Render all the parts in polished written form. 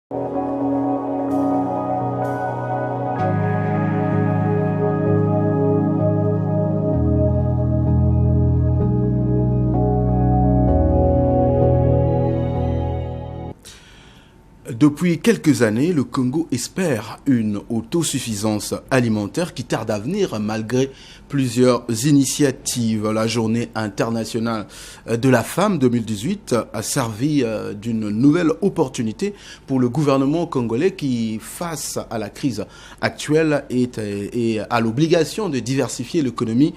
Depuis quelques années, le Congo espère une autosuffisance alimentaire qui tarde à venir malgré plusieurs initiatives. La Journée internationale de la femme 2018 a servi d'une nouvelle opportunité pour le gouvernement congolais qui, face à la crise actuelle, et a l'obligation de diversifier l'économie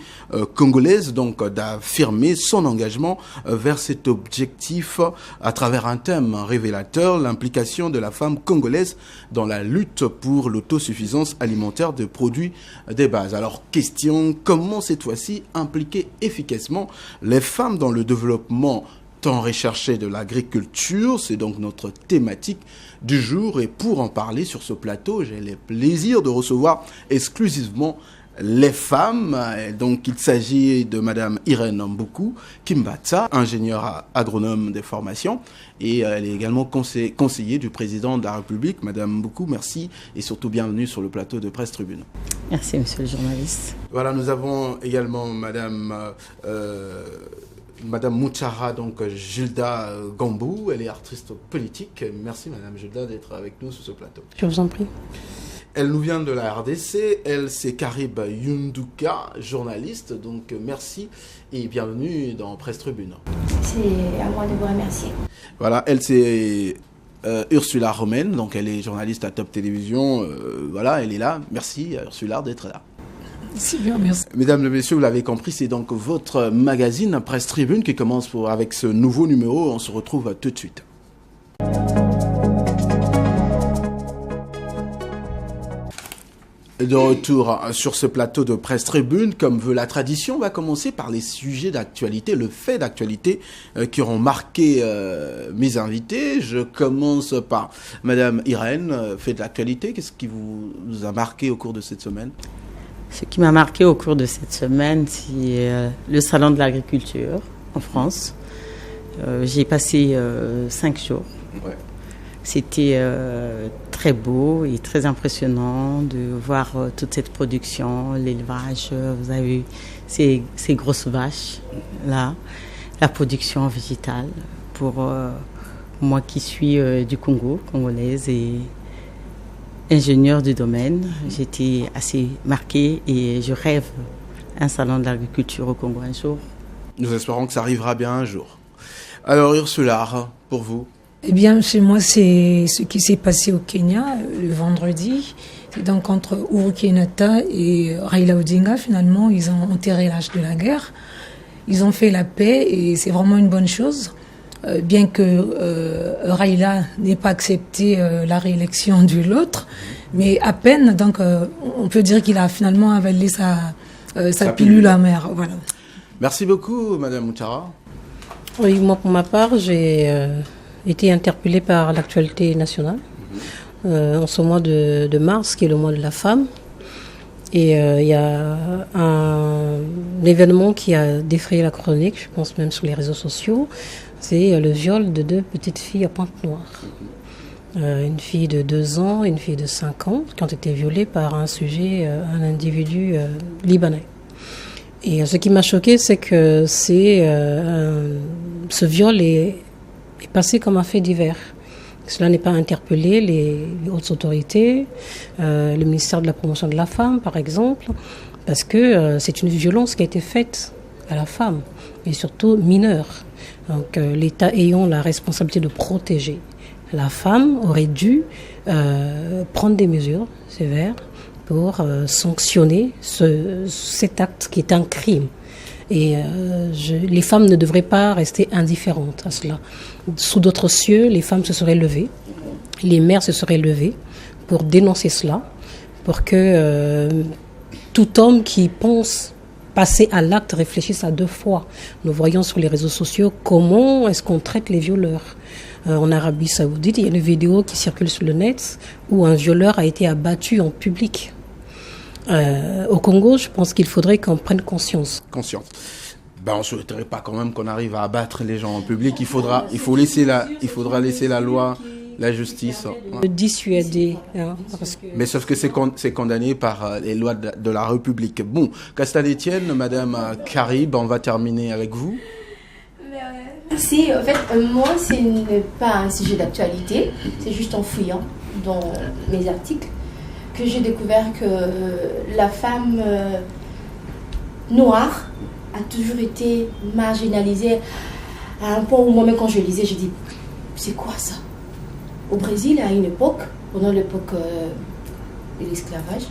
congolaise, donc d'affirmer son engagement vers cet objectif à travers un thème révélateur, l'implication de la femme congolaise dans la lutte pour l'autosuffisance alimentaire de produits de base. Alors, question, comment cette fois-ci impliquer efficacement les femmes dans le développement tant recherché de l'agriculture? C'est donc notre thématique du jour, et pour en parler sur ce plateau, j'ai le plaisir de recevoir exclusivement les femmes. Donc il s'agit de Madame Irène Mboukou Kimbatsa, ingénieure agronome de formation, et elle est également conseillère du président de la République. Madame Mboukou, merci et surtout bienvenue sur le plateau de Presse Tribune. Merci monsieur le journaliste. Voilà, nous avons également Madame Mouchara, donc Gilda Gambou, elle est artiste politique. Merci Madame Gilda d'être avec nous sur ce plateau. Je vous en prie. Elle nous vient de la RDC, elle c'est Karib Yunduka, journaliste, donc merci et bienvenue dans Presse Tribune. C'est à moi de vous remercier. Voilà, elle c'est Ursula Romaine, donc elle est journaliste à Top Télévision, voilà, elle est là. Merci Ursula d'être là. C'est bien, merci. Mesdames et messieurs, vous l'avez compris, c'est donc votre magazine Presse Tribune qui commence avec ce nouveau numéro. On se retrouve tout de suite. De retour sur ce plateau de Presse Tribune, comme veut la tradition, on va commencer par les sujets d'actualité, le fait d'actualité qui auront marqué mes invités. Je commence par Madame Irène, fait de l'actualité. Qu'est-ce qui vous a marqué au cours de cette semaine? Ce qui m'a marqué au cours de cette semaine, c'est le salon de l'agriculture en France. J'ai passé 5 jours. Ouais. C'était très beau et très impressionnant de voir toute cette production, l'élevage. Vous avez vu ces grosses vaches là, la production végétale. Pour moi qui suis du Congo, congolaise et ingénieure du domaine, j'étais assez marquée et je rêve un salon de l'agriculture au Congo un jour. Nous espérons que ça arrivera bien un jour. Alors Ursula, pour vous? Eh bien, chez moi, c'est ce qui s'est passé au Kenya le vendredi. C'est donc entre Uhuru Kenyatta et Raila Odinga. Finalement, ils ont enterré l'âge de la guerre. Ils ont fait la paix et c'est vraiment une bonne chose. Bien que Raila n'ait pas accepté la réélection de l'autre, mais à peine, donc on peut dire qu'il a finalement avalé sa pilule amère. Voilà. Merci beaucoup, Madame Mouchara. Oui, moi pour ma part, j'ai été interpellée par l'actualité nationale en ce mois de mars, qui est le mois de la femme. Et il y a un événement qui a défrayé la chronique, je pense même sur les réseaux sociaux, c'est le viol de 2 petites filles à Pointe-Noire. Une fille de 2 ans et une fille de 5 ans qui ont été violées par un individu libanais. Et ce qui m'a choqué, c'est que ce viol est passé comme un fait divers. Cela n'est pas interpellé les hautes autorités, le ministère de la Promotion de la Femme, par exemple, parce que c'est une violence qui a été faite à la femme, et surtout mineure. Donc l'État ayant la responsabilité de protéger la femme aurait dû prendre des mesures sévères pour sanctionner cet acte qui est un crime. Et les femmes ne devraient pas rester indifférentes à cela. Sous d'autres cieux, les femmes se seraient levées, les mères se seraient levées pour dénoncer cela, pour que tout homme qui pense passer à l'acte réfléchisse à 2 fois. Nous voyons sur les réseaux sociaux comment est-ce qu'on traite les violeurs. En Arabie Saoudite, il y a une vidéo qui circule sur le net où un violeur a été abattu en public. Au Congo, je pense qu'il faudrait qu'on prenne conscience. On ne souhaiterait pas quand même qu'on arrive à abattre les gens en public. Il faudra laisser la loi la justice. De dissuader. Hein, parce que... Mais sauf que c'est condamné par les lois de la République. Bon, Castan-Étienne, Madame Carib, on va terminer avec vous. Merci. En fait, moi, ce n'est pas un sujet d'actualité. C'est juste en fouillant dans mes articles que j'ai découvert que la femme noire a toujours été marginalisée à un point où moi-même, quand je lisais, j'ai dit, c'est quoi ça? Au Brésil, à une époque, pendant l'époque de l'esclavage,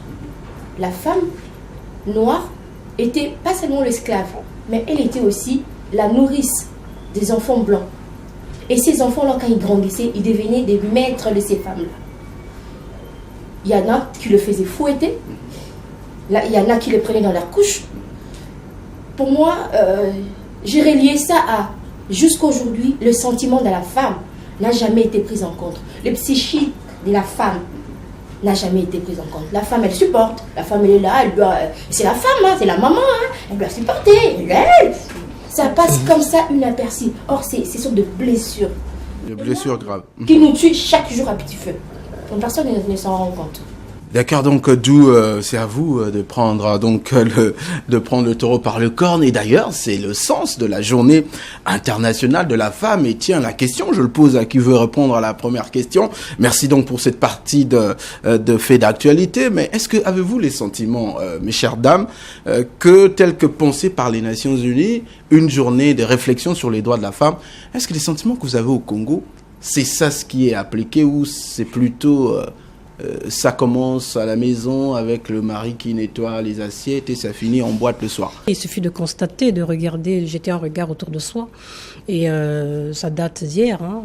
la femme noire était pas seulement l'esclave, mais elle était aussi la nourrice des enfants blancs. Et ces enfants-là, quand ils grandissaient, ils devenaient des maîtres de ces femmes-là. Il y en a qui le faisaient fouetter, là, il y en a qui le prenaient dans leur couche. Pour moi, j'ai relié ça à, jusqu'à aujourd'hui, le sentiment de la femme n'a jamais été pris en compte. Le psychique de la femme n'a jamais été pris en compte. La femme, elle supporte. La femme, elle est là, elle doit... C'est la femme, hein, c'est la maman, hein, elle doit supporter. Ça passe comme ça, inaperçu. Or, c'est sorte de blessures. De blessures graves. Qui nous tuent chaque jour à petit feu. Donc, personne ne s'en rend compte. D'accord, donc d'où c'est à vous de prendre le taureau par le corne. Et d'ailleurs, c'est le sens de la journée internationale de la femme. Et tiens, la question, je le pose à qui veut répondre à la première question. Merci donc pour cette partie de faits d'actualité. Mais est-ce que avez-vous les sentiments, mes chères dames, que tel que pensé par les Nations Unies, une journée de réflexion sur les droits de la femme, est-ce que les sentiments que vous avez au Congo, c'est ça ce qui est appliqué ou c'est plutôt ça commence à la maison avec le mari qui nettoie les assiettes et ça finit en boîte le soir? Il suffit de constater, de regarder, jeter un regard autour de soi. Et ça date d'hier. Hein.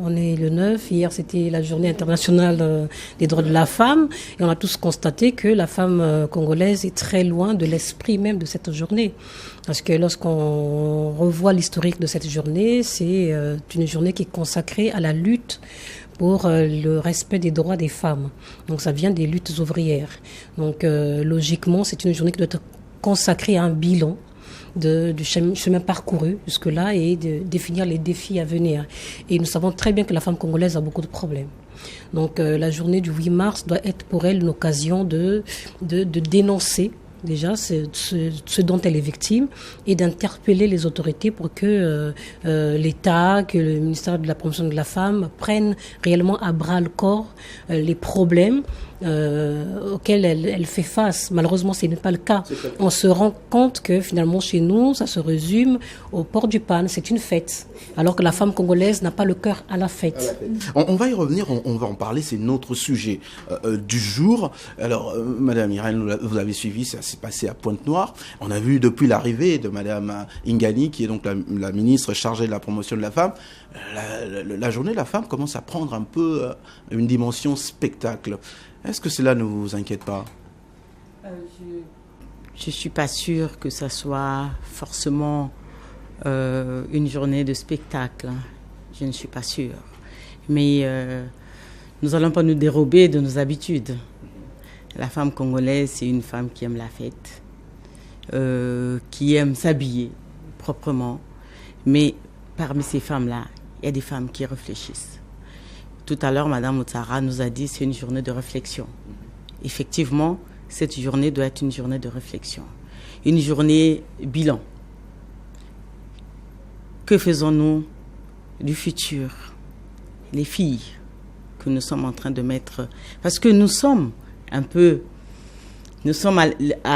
On est le 9. Hier, c'était la journée internationale des droits de la femme. Et on a tous constaté que la femme congolaise est très loin de l'esprit même de cette journée. Parce que lorsqu'on revoit l'historique de cette journée, c'est une journée qui est consacrée à la lutte pour le respect des droits des femmes. Donc ça vient des luttes ouvrières. Donc logiquement, c'est une journée qui doit être consacrée à un bilan du chemin parcouru jusque-là et de définir les défis à venir. Et nous savons très bien que la femme congolaise a beaucoup de problèmes. Donc la journée du 8 mars doit être pour elle une occasion de dénoncer déjà ce dont elle est victime et d'interpeller les autorités pour que l'État, que le ministère de la promotion de la femme prennent réellement à bras le corps les problèmes auxquels elle fait face. Malheureusement, ce n'est pas le cas. On se rend compte que finalement chez nous, ça se résume au port du pan, c'est une fête, alors que la femme congolaise n'a pas le cœur à la fête. On va y revenir, on va en parler, c'est notre sujet du jour. Alors, Madame Irène, vous avez suivi, ça s'est passé à Pointe-Noire. On a vu depuis l'arrivée de Madame Ingani, qui est donc la ministre chargée de la promotion de la femme, la journée de la femme commence à prendre un peu une dimension spectacle. Est-ce que cela ne vous inquiète pas? Je ne suis pas sûre que ça soit forcément une journée de spectacle. Je ne suis pas sûre. Mais nous n'allons pas nous dérober de nos habitudes. La femme congolaise, c'est une femme qui aime la fête, qui aime s'habiller proprement. Mais parmi ces femmes-là, il y a des femmes qui réfléchissent. Tout à l'heure, Mme Ouattara nous a dit que c'est une journée de réflexion. Effectivement, cette journée doit être une journée de réflexion. Une journée bilan. Que faisons-nous du futur? Les filles que nous sommes en train de mettre... Parce que nous sommes à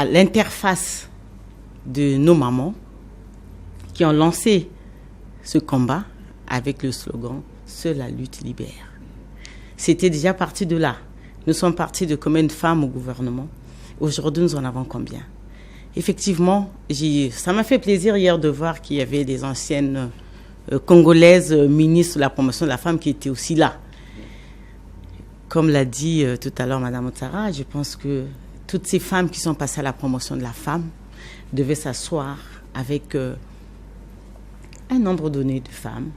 l'interface de nos mamans qui ont lancé ce combat avec le slogan « Seule la lutte libère ». C'était déjà parti de là. Nous sommes partis de combien de femmes au gouvernement? Aujourd'hui, nous en avons combien? Effectivement, ça m'a fait plaisir hier de voir qu'il y avait des anciennes congolaises ministres de la promotion de la femme qui étaient aussi là. Comme l'a dit tout à l'heure Mme Ouattara, je pense que toutes ces femmes qui sont passées à la promotion de la femme devaient s'asseoir avec un nombre donné de femmes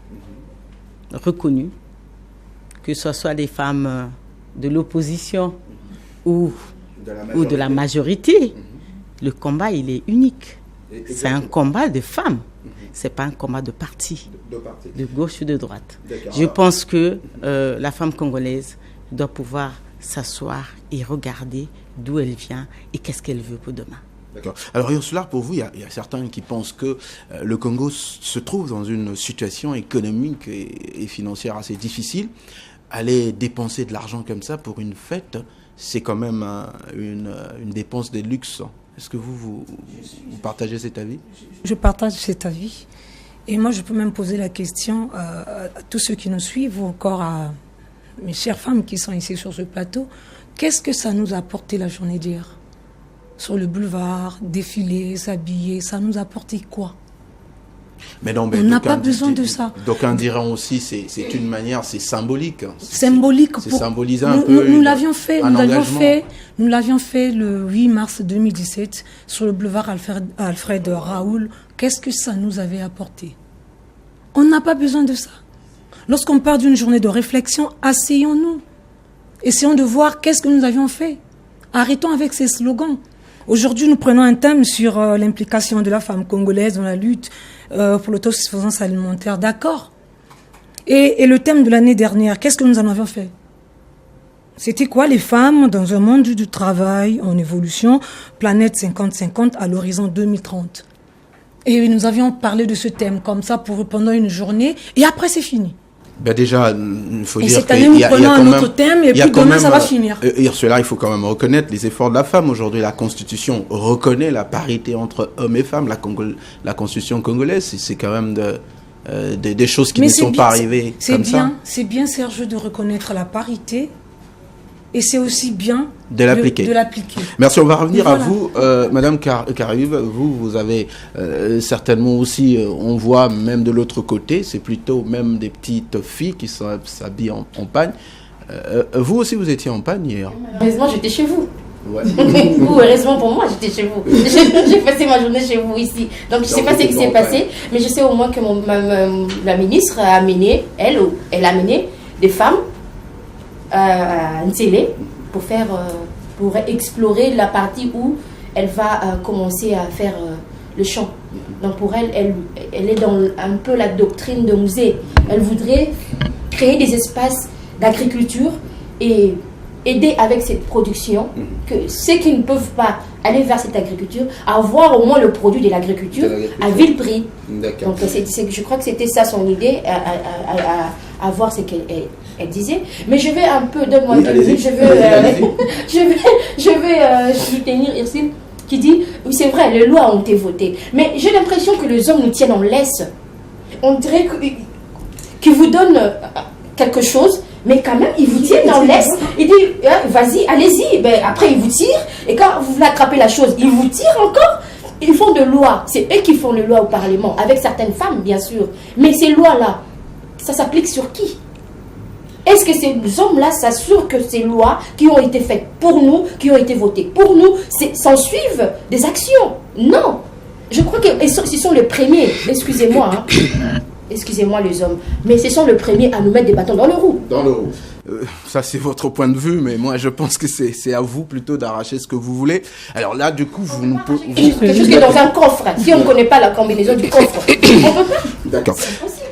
reconnues, que ce soit des femmes de l'opposition ou de la majorité. Le combat, il est unique. C'est un combat de femmes. c'est pas un combat de parti, partis. de gauche ou de droite. Je pense que la femme congolaise doit pouvoir s'asseoir et regarder d'où elle vient et qu'est-ce qu'elle veut pour demain. D'accord. Alors Ursula, pour vous, il y a certains qui pensent que le Congo se trouve dans une situation économique et financière assez difficile. Aller dépenser de l'argent comme ça pour une fête, c'est quand même une dépense de luxe. Est-ce que vous partagez cet avis? Je partage cet avis. Et moi, je peux même poser la question à tous ceux qui nous suivent, ou encore à mes chères femmes qui sont ici sur ce plateau. Qu'est-ce que ça nous a apporté la journée d'hier? Sur le boulevard, défiler, s'habiller, ça nous a apporté quoi? Mais non, on n'a pas besoin de ça. D'aucuns diront aussi c'est une manière, c'est symbolique. Symbolique. C'est symboliser un peu. Nous l'avions fait, nous l'avions fait le 8 mars 2017 sur le boulevard Alfred Raoul. Qu'est-ce que ça nous avait apporté? On n'a pas besoin de ça. Lorsqu'on part d'une journée de réflexion, asseyons-nous. Essayons de voir qu'est-ce que nous avions fait. Arrêtons avec ces slogans. Aujourd'hui, nous prenons un thème sur l'implication de la femme congolaise dans la lutte pour l'autosuffisance alimentaire. D'accord. Et le thème de l'année dernière, qu'est-ce que nous en avions fait? C'était quoi, les femmes dans un monde du travail en évolution, planète 50-50 à l'horizon 2030? Et nous avions parlé de ce thème comme ça pendant une journée, et après c'est fini. Ben déjà, il faut et dire cette année, nous prenons un autre thème, et puis demain, ça va finir. Ursula, il faut quand même reconnaître les efforts de la femme. Aujourd'hui, la Constitution reconnaît la parité entre hommes et femmes. La Constitution congolaise, c'est quand même des choses qui ne sont pas arrivées comme ça. C'est bien, Serge, de reconnaître la parité. Et c'est aussi bien de l'appliquer. Merci, on va revenir à vous. Madame Caraïbe, vous avez certainement aussi, on voit même de l'autre côté, c'est plutôt même des petites filles qui s'habillent en pagne. Vous aussi, vous étiez en pagne hier? Heureusement, j'étais chez vous. Ouais. Vous, heureusement pour moi, j'étais chez vous. J'ai passé ma journée chez vous ici. Donc, je ne sais pas ce qui s'est passé, mais je sais au moins que la ministre a amené, elle a amené des femmes à Nzélé pour explorer la partie où elle va commencer à faire le champ. Donc pour elle est dans un peu la doctrine de Musée. Elle voudrait créer des espaces d'agriculture et aider avec cette production, que ceux qui ne peuvent pas aller vers cette agriculture, avoir au moins le produit de l'agriculture à vil prix. Donc je crois que c'était ça son idée, à voir ce qu'elle disait. Mais je vais un peu, donne-moi une minute, je vais soutenir Ursule qui dit, oui c'est vrai, les lois ont été votées, mais j'ai l'impression que les hommes nous tiennent en laisse. On dirait qu'ils vous donnent quelque chose, mais quand même, ils vous tiennent en laisse. Ils disent, vas-y, allez-y. Ben, après, ils vous tirent. Et quand vous voulez attraper la chose, ils vous tirent encore. Ils font de lois. C'est eux qui font les lois au Parlement, avec certaines femmes, bien sûr. Mais ces lois-là, ça s'applique sur qui? Est-ce que ces hommes-là s'assurent que ces lois qui ont été faites pour nous, qui ont été votées pour nous, s'en suivent des actions? Non. Je crois que ce sont les premiers. Excusez-moi, hein. Excusez-moi les hommes, mais ce sont les premiers à nous mettre des bâtons dans le roue. Dans le roue. Ça c'est votre point de vue, mais moi je pense que c'est à vous plutôt d'arracher ce que vous voulez. Alors là, du coup, vous nous quelque chose qui est dans un coffre. Si on ne connaît pas la combinaison du coffre, on peut pas. D'accord.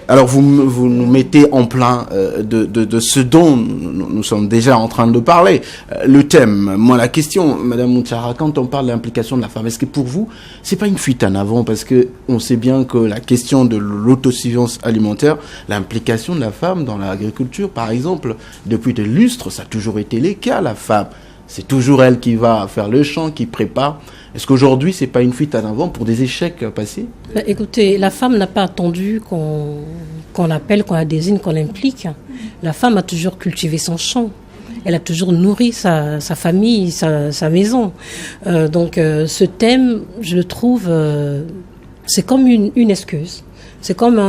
Alors vous nous mettez en plein de ce dont nous sommes déjà en train de parler. Le thème, moi la question, Madame Moutchara, quand on parle de l'implication de la femme, est-ce que pour vous, c'est pas une fuite en avant? Parce que on sait bien que la question de l'autosuffisance alimentaire, l'implication de la femme dans l'agriculture, par exemple, depuis des lustres, ça a toujours été le cas, la femme. C'est toujours elle qui va faire le champ, qui prépare. Est-ce qu'aujourd'hui, c'est pas une fuite en avant pour des échecs passés? Écoutez, la femme n'a pas attendu qu'on l'appelle, qu'on la désigne, qu'on l'implique. La femme a toujours cultivé son champ. Elle a toujours nourri sa famille, sa maison. Donc ce thème, je le trouve, c'est comme une excuse. C'est comme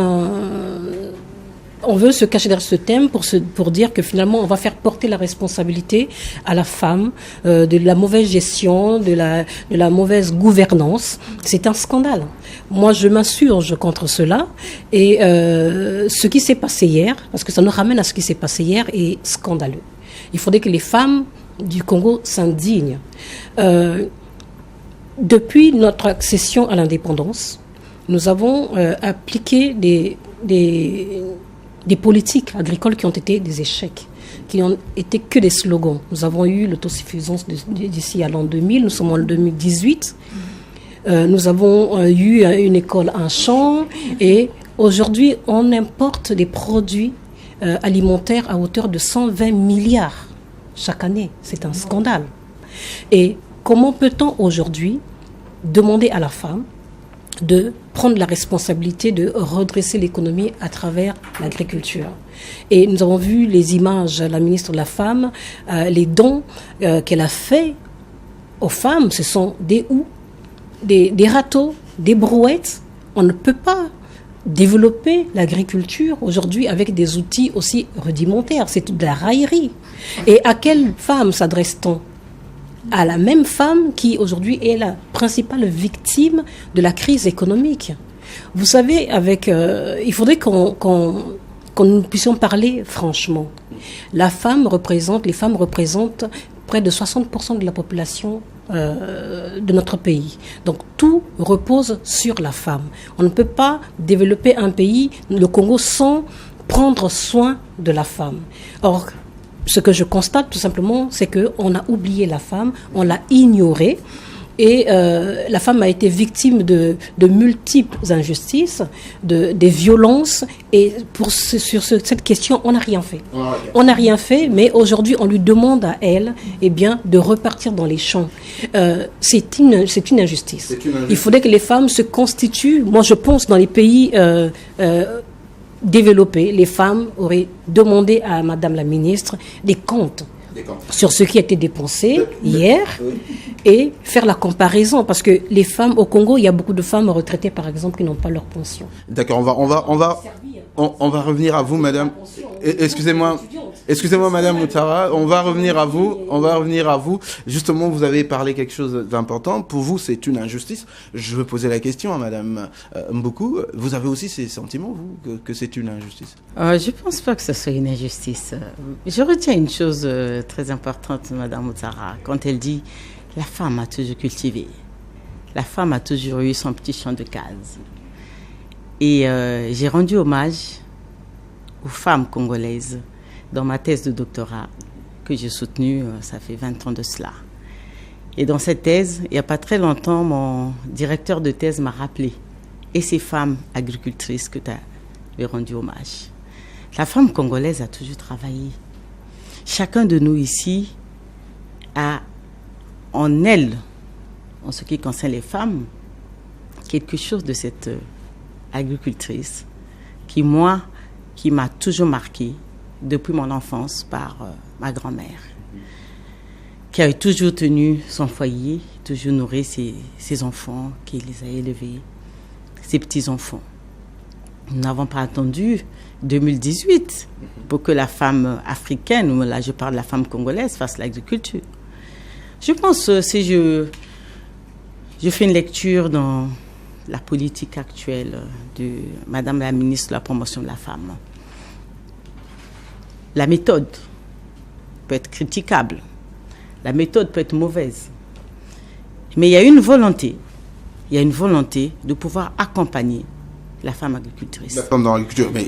on veut se cacher derrière ce thème pour dire que finalement on va faire porter la responsabilité à la femme de la mauvaise gestion, de la mauvaise gouvernance. C'est un scandale. Moi je m'insurge contre cela et ce qui s'est passé hier, parce que ça nous ramène à ce qui s'est passé hier, est scandaleux. Il faudrait que les femmes du Congo s'indignent. Depuis notre accession à l'indépendance, nous avons appliqué des politiques agricoles qui ont été des échecs, qui n'ont été que des slogans. Nous avons eu l'autosuffisance d'ici à l'an 2000, nous sommes en 2018. Nous avons eu une école en champ et aujourd'hui, on importe des produits alimentaires à hauteur de 120 milliards chaque année. C'est un scandale. Et comment peut-on aujourd'hui demander à la femme de prendre la responsabilité de redresser l'économie à travers l'agriculture? Et nous avons vu les images, la ministre de la Femme, les dons qu'elle a faits aux femmes, ce sont des houes, des râteaux, des brouettes. On ne peut pas développer l'agriculture aujourd'hui avec des outils aussi rudimentaires. C'est de la raillerie. Et à quelle femme s'adresse-t-on? À la même femme qui aujourd'hui est la principale victime de la crise économique. Vous savez, il faudrait qu'on nous puissions parler franchement. Les femmes représentent près de 60% de la population de notre pays. Donc tout repose sur la femme. On ne peut pas développer un pays, le Congo, sans prendre soin de la femme. Or, ce que je constate tout simplement, c'est qu'on a oublié la femme, on l'a ignorée. Et la femme a été victime de multiples injustices, des violences. Et sur cette question, on n'a rien fait. On n'a rien fait, mais aujourd'hui, on lui demande à elle de repartir dans les champs. C'est une injustice. Il faudrait que les femmes se constituent. Moi, je pense dans les pays développés, les femmes auraient demandé à Madame la ministre des comptes sur ce qui a été dépensé hier et faire la comparaison, parce que les femmes au Congo, il y a beaucoup de femmes retraitées par exemple qui n'ont pas leur pension. D'accord, on va revenir à vous, madame. Excusez-moi madame Moutara, on va revenir à vous. Justement, vous avez parlé quelque chose d'important. Pour vous, c'est une injustice. Je veux poser la question à madame Mboukou. Vous avez aussi ces sentiments, vous, que c'est une injustice? Je pense pas que ce soit une injustice. Je retiens une chose très importante, madame Moutara, quand elle dit la femme a toujours cultivé. La femme a toujours eu son petit champ de cases. Et j'ai rendu hommage aux femmes congolaises dans ma thèse de doctorat que j'ai soutenue, ça fait 20 ans de cela. Et dans cette thèse, il n'y a pas très longtemps, mon directeur de thèse m'a rappelé. Et ces femmes agricultrices que tu as rendu hommage. La femme congolaise a toujours travaillé. Chacun de nous ici a en elle, en ce qui concerne les femmes, quelque chose de cette agricultrice qui m'a toujours marqué depuis mon enfance par ma grand-mère, qui a toujours tenu son foyer, toujours nourri ses enfants, qui les a élevés, ses petits-enfants. Nous n'avons pas attendu 2018 pour que la femme africaine, ou là je parle de la femme congolaise, fasse l'agriculture. Je pense, si je fais une lecture dans la politique actuelle de Madame la ministre de la promotion de la femme, la méthode peut être critiquable, la méthode peut être mauvaise, mais il y a une volonté de pouvoir accompagner la femme agricultrice. La femme dans l'agriculture. Mais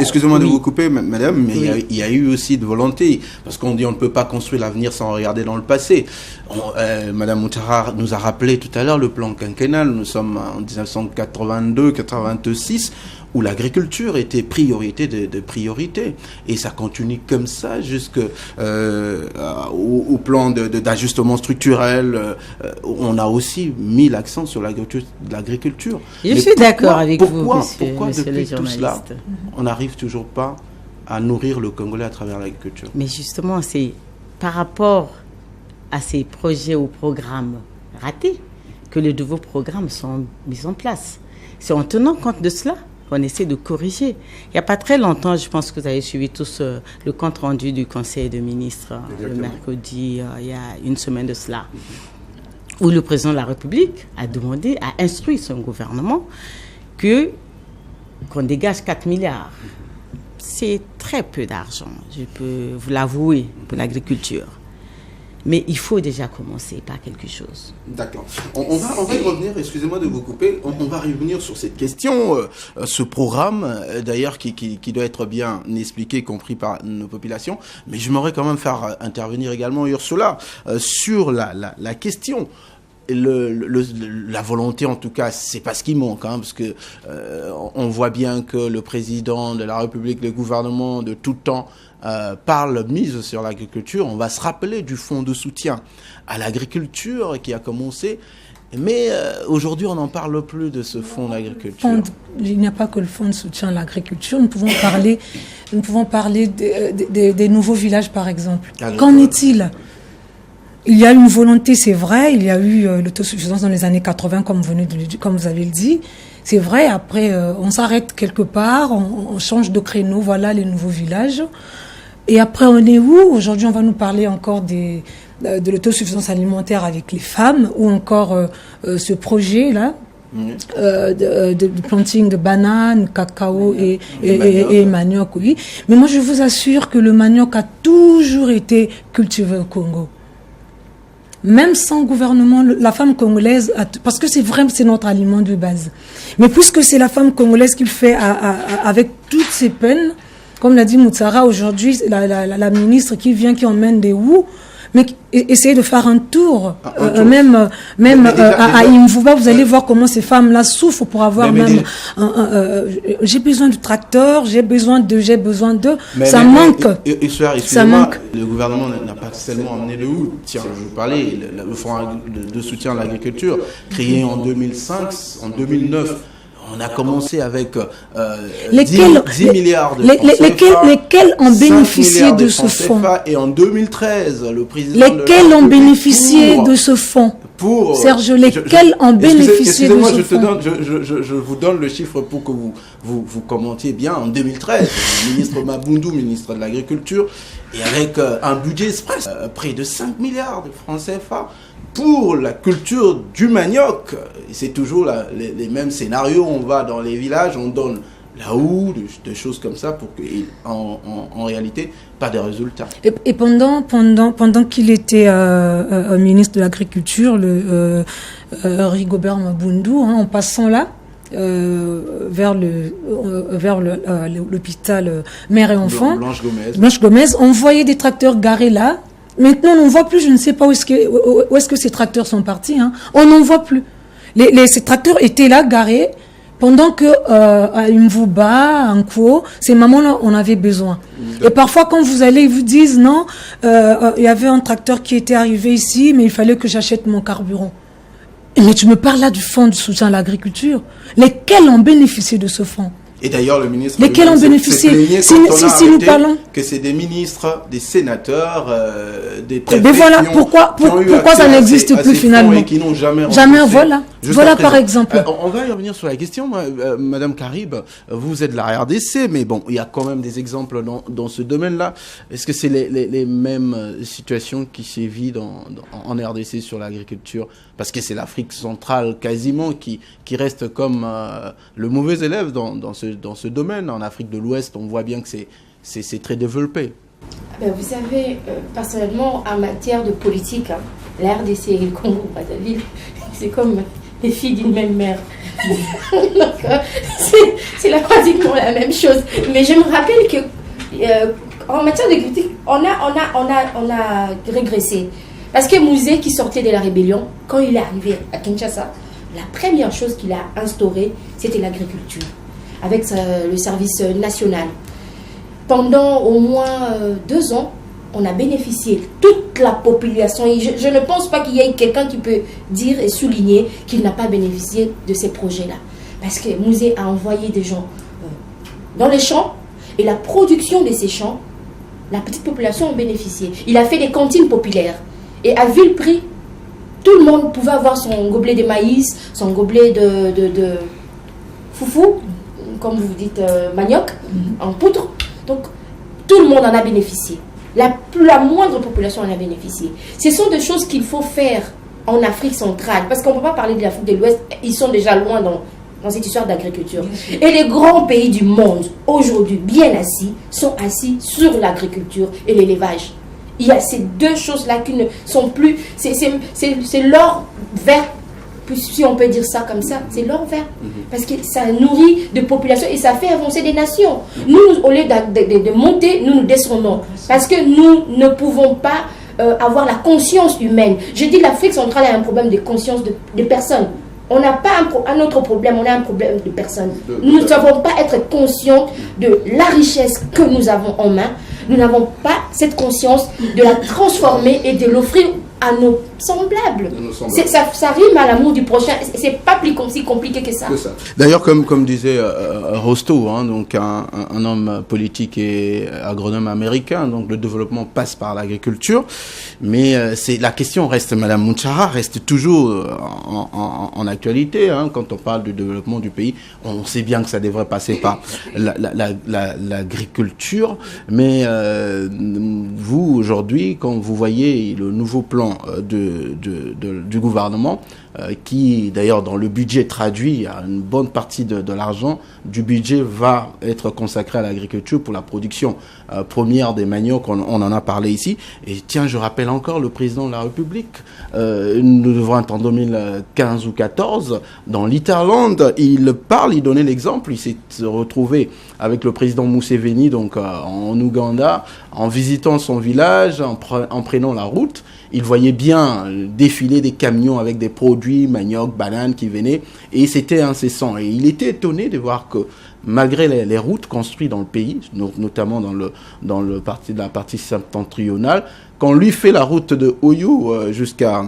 excusez-moi de vous couper, madame, mais il y a eu aussi de volonté. Parce qu'on dit on ne peut pas construire l'avenir sans regarder dans le passé. Madame Moutara nous a rappelé tout à l'heure le plan quinquennal. Nous sommes en 1982-86, où l'agriculture était priorité de priorité. Et ça continue comme ça jusqu'au plan d'ajustement structurel. On a aussi mis l'accent sur l'agriculture. Je suis d'accord avec vous. Pourquoi depuis tout cela, on n'arrive toujours pas à nourrir le Congolais à travers l'agriculture? Mais justement, c'est par rapport à ces projets ou programmes ratés que les nouveaux programmes sont mis en place. C'est en tenant compte de cela qu'on essaie de corriger. Il n'y a pas très longtemps, je pense que vous avez suivi tous le compte rendu du Conseil des ministres le mercredi, il y a une semaine de cela, où le président de la République a instruit son gouvernement qu'on dégage 4 milliards. C'est très peu d'argent, je peux vous l'avouer, pour l'agriculture. Mais il faut déjà commencer par quelque chose. D'accord. On va y revenir, excusez-moi de vous couper, on va revenir sur cette question, ce programme, d'ailleurs, qui doit être bien expliqué, compris par nos populations. Mais je m'aurais quand même faire intervenir également Ursula sur la question. La volonté, en tout cas, c'est pas ce qui manque, hein, parce que on voit bien que le président de la République, le gouvernement de tout temps parle mise sur l'agriculture. On va se rappeler du fonds de soutien à l'agriculture qui a commencé, mais aujourd'hui on n'en parle plus de ce fonds d'agriculture. Il n'y a pas que le fonds de soutien à l'agriculture. Nous pouvons parler des nouveaux villages, par exemple. Qu'en est-il ? Il y a une volonté, c'est vrai, il y a eu l'autosuffisance dans les années 80, comme vous avez dit. C'est vrai, après, on s'arrête quelque part, on change de créneau, voilà les nouveaux villages. Et après, on est où ? Aujourd'hui, on va nous parler encore de l'autosuffisance alimentaire avec les femmes, ou encore ce projet-là, de planting de bananes, cacao et manioc, oui. Mais moi, je vous assure que le manioc a toujours été cultivé au Congo. Même sans gouvernement, la femme congolaise, parce que c'est vrai, c'est notre aliment de base. Mais puisque c'est la femme congolaise qui le fait avec toutes ses peines, comme l'a dit Moutsara aujourd'hui, la ministre qui vient, qui emmène des houes, mais essayez de faire un tour, même à Imvuba, vous allez voir comment ces femmes-là souffrent pour avoir j'ai besoin de tracteur, j'ai besoin de, ça manque. Ça manque. Le gouvernement n'a pas seulement amené le houx. Tiens, je vous parlais, le fonds de soutien à l'agriculture, créé en 2005, en 2009. On a commencé avec 10 milliards de francs lesquels ont bénéficié de ce fonds. Et en 2013, le président lesquels ont bénéficié de ce fonds. Serge, lesquels ont bénéficié de ce fonds. Je vous donne le chiffre pour que vous commentiez bien. En 2013, le ministre Mabundu, ministre de l'Agriculture, et avec un budget express, près de 5 milliards de francs CFA, pour la culture du manioc. C'est toujours les mêmes scénarios. On va dans les villages, on donne la houe, des choses comme ça, pour qu'en réalité, pas de résultats. Et pendant qu'il était ministre de l'Agriculture, Rigobert Mabundu, en passant là, vers l'hôpital mère et enfant, Blanche Gomez, on voyait des tracteurs garés là. Maintenant, on n'en voit plus, je ne sais pas où est-ce que ces tracteurs sont partis. Hein. On n'en voit plus. Ces tracteurs étaient là, garés, pendant que à Imvuba, à Nko, ces mamans-là, on avait besoin. Et parfois, quand vous allez, ils vous disent, non, il y avait un tracteur qui était arrivé ici, mais il fallait que j'achète mon carburant. Mais tu me parles là du fonds de soutien à l'agriculture. Lesquels ont bénéficié de ce fonds ? Et d'ailleurs, le ministre... Lesquels ont bénéficié si nous parlons que c'est des ministres, des sénateurs, des préfets. Mais voilà, pourquoi ça n'existe plus finalement et qui n'ont jamais voilà par exemple. On va y revenir sur la question, Madame Carib. Vous êtes de la RDC, mais bon, il y a quand même des exemples dans ce domaine-là. Est-ce que c'est les mêmes situations qui sévissent en RDC sur l'agriculture? Parce que c'est l'Afrique centrale quasiment qui reste comme le mauvais élève dans ce domaine. En Afrique de l'Ouest, on voit bien que c'est très développé. Vous savez, personnellement, en matière de politique, la RDC et le Congo-Brazzaville, c'est comme les filles d'une même mère. Donc, c'est pratiquement la même chose. Mais je me rappelle que en matière de critique, on a régressé. Parce que Mouzé, qui sortait de la rébellion, quand il est arrivé à Kinshasa, la première chose qu'il a instaurée, c'était l'agriculture, avec le service national. Pendant au moins 2 ans, on a bénéficié, toute la population. Et je ne pense pas qu'il y ait quelqu'un qui peut dire et souligner qu'il n'a pas bénéficié de ces projets-là. Parce que Mouzé a envoyé des gens dans les champs, et la production de ces champs, la petite population a bénéficié. Il a fait des cantines populaires. Et à vil prix, tout le monde pouvait avoir son gobelet de maïs, son gobelet de foufou, comme vous dites, manioc, en poudre. Donc, tout le monde en a bénéficié. La moindre population en a bénéficié. Ce sont des choses qu'il faut faire en Afrique centrale. Parce qu'on ne peut pas parler de l'Afrique de l'Ouest. Ils sont déjà loin dans cette histoire d'agriculture. Et les grands pays du monde, aujourd'hui, bien assis, sont assis sur l'agriculture et l'élevage. Il y a ces deux choses-là qui ne sont plus... C'est l'or vert, si on peut dire ça comme ça, c'est l'or vert. Parce que ça nourrit de populations et ça fait avancer des nations. Nous, au lieu de monter, nous descendons. Parce que nous ne pouvons pas avoir la conscience humaine. Je dis l'Afrique centrale a un problème de conscience de personnes. On n'a pas un autre problème, on a un problème de personnes. Nous ne savons pas être conscients de la richesse que nous avons en main. Nous n'avons pas cette conscience de la transformer et de l'offrir à nos semblables. Ça rime à l'amour du prochain. C'est pas plus si compliqué que ça. D'ailleurs, comme disait Rostow, donc un homme politique et agronome américain, donc le développement passe par l'agriculture, mais la question reste, Madame Mounchara, reste toujours en actualité. Quand on parle du développement du pays, on sait bien que ça devrait passer par l'agriculture, mais vous aujourd'hui, quand vous voyez le nouveau plan du gouvernement, qui d'ailleurs dans le budget traduit une bonne partie de l'argent du budget va être consacré à l'agriculture pour la production première des maniocs, on en a parlé ici. Et tiens, je rappelle encore le président de la République, nous devrons être en 2015 ou 2014, dans l'Interland, il donnait l'exemple, il s'est retrouvé avec le président Museveni donc en Ouganda, en visitant son village, en prenant la route. Il voyait bien défiler des camions avec des produits, manioc, bananes qui venaient, et c'était incessant. Et il était étonné de voir que malgré les routes construites dans le pays, notamment dans la partie septentrionale, quand lui fait la route de Oyo jusqu'à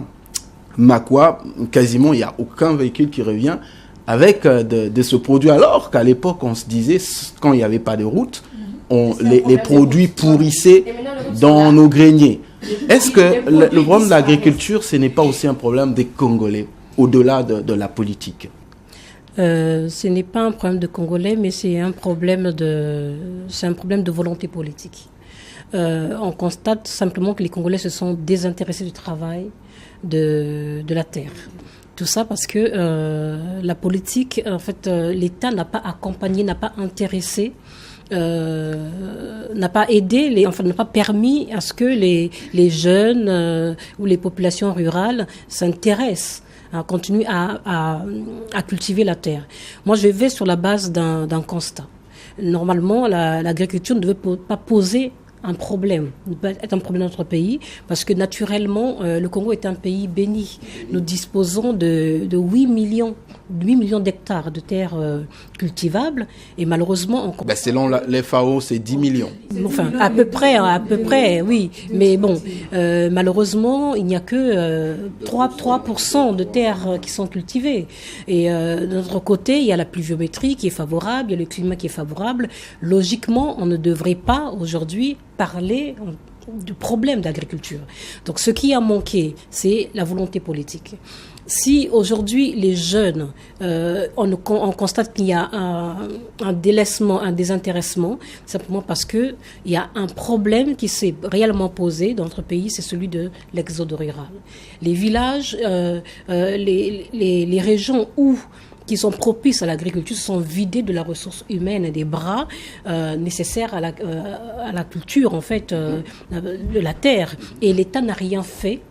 Makwa, quasiment il n'y a aucun véhicule qui revient avec de ce produit, alors qu'à l'époque on se disait, quand il n'y avait pas de route, les produits pourrissaient dans nos greniers. Est-ce que le problème de l'agriculture, ce n'est pas aussi un problème des Congolais, au-delà de la politique? Ce n'est pas un problème de Congolais, mais c'est un problème de volonté politique. On constate simplement que les Congolais se sont désintéressés du travail de la terre. Tout ça parce que la politique, en fait, l'État n'a pas accompagné, n'a pas intéressé, n'a pas aidé, n'a pas permis à ce que les jeunes ou les populations rurales s'intéressent, continuent à cultiver la terre. Moi, je vais sur la base d'un constat. Normalement, l'agriculture ne devait pas poser un problème, être un problème dans notre pays, parce que naturellement, le Congo est un pays béni. Nous disposons de 8 millions d'hectares de terres cultivables, et malheureusement... selon les FAO, c'est 10 millions. Enfin, à peu près, oui. Mais bon, malheureusement, il n'y a que 3% de terres qui sont cultivées. Et de notre côté, il y a la pluviométrie qui est favorable, il y a le climat qui est favorable. Logiquement, on ne devrait pas aujourd'hui parler du problème d'agriculture. Donc ce qui a manqué, c'est la volonté politique. Si aujourd'hui les jeunes, on constate qu'il y a un délaissement, un désintéressement, simplement parce que il y a un problème qui s'est réellement posé dans notre pays, c'est celui de l'exode rural. Les villages, les régions qui sont propices à l'agriculture sont vidés de la ressource humaine et des bras nécessaires à la culture, en fait, de la terre. Et l'État n'a rien fait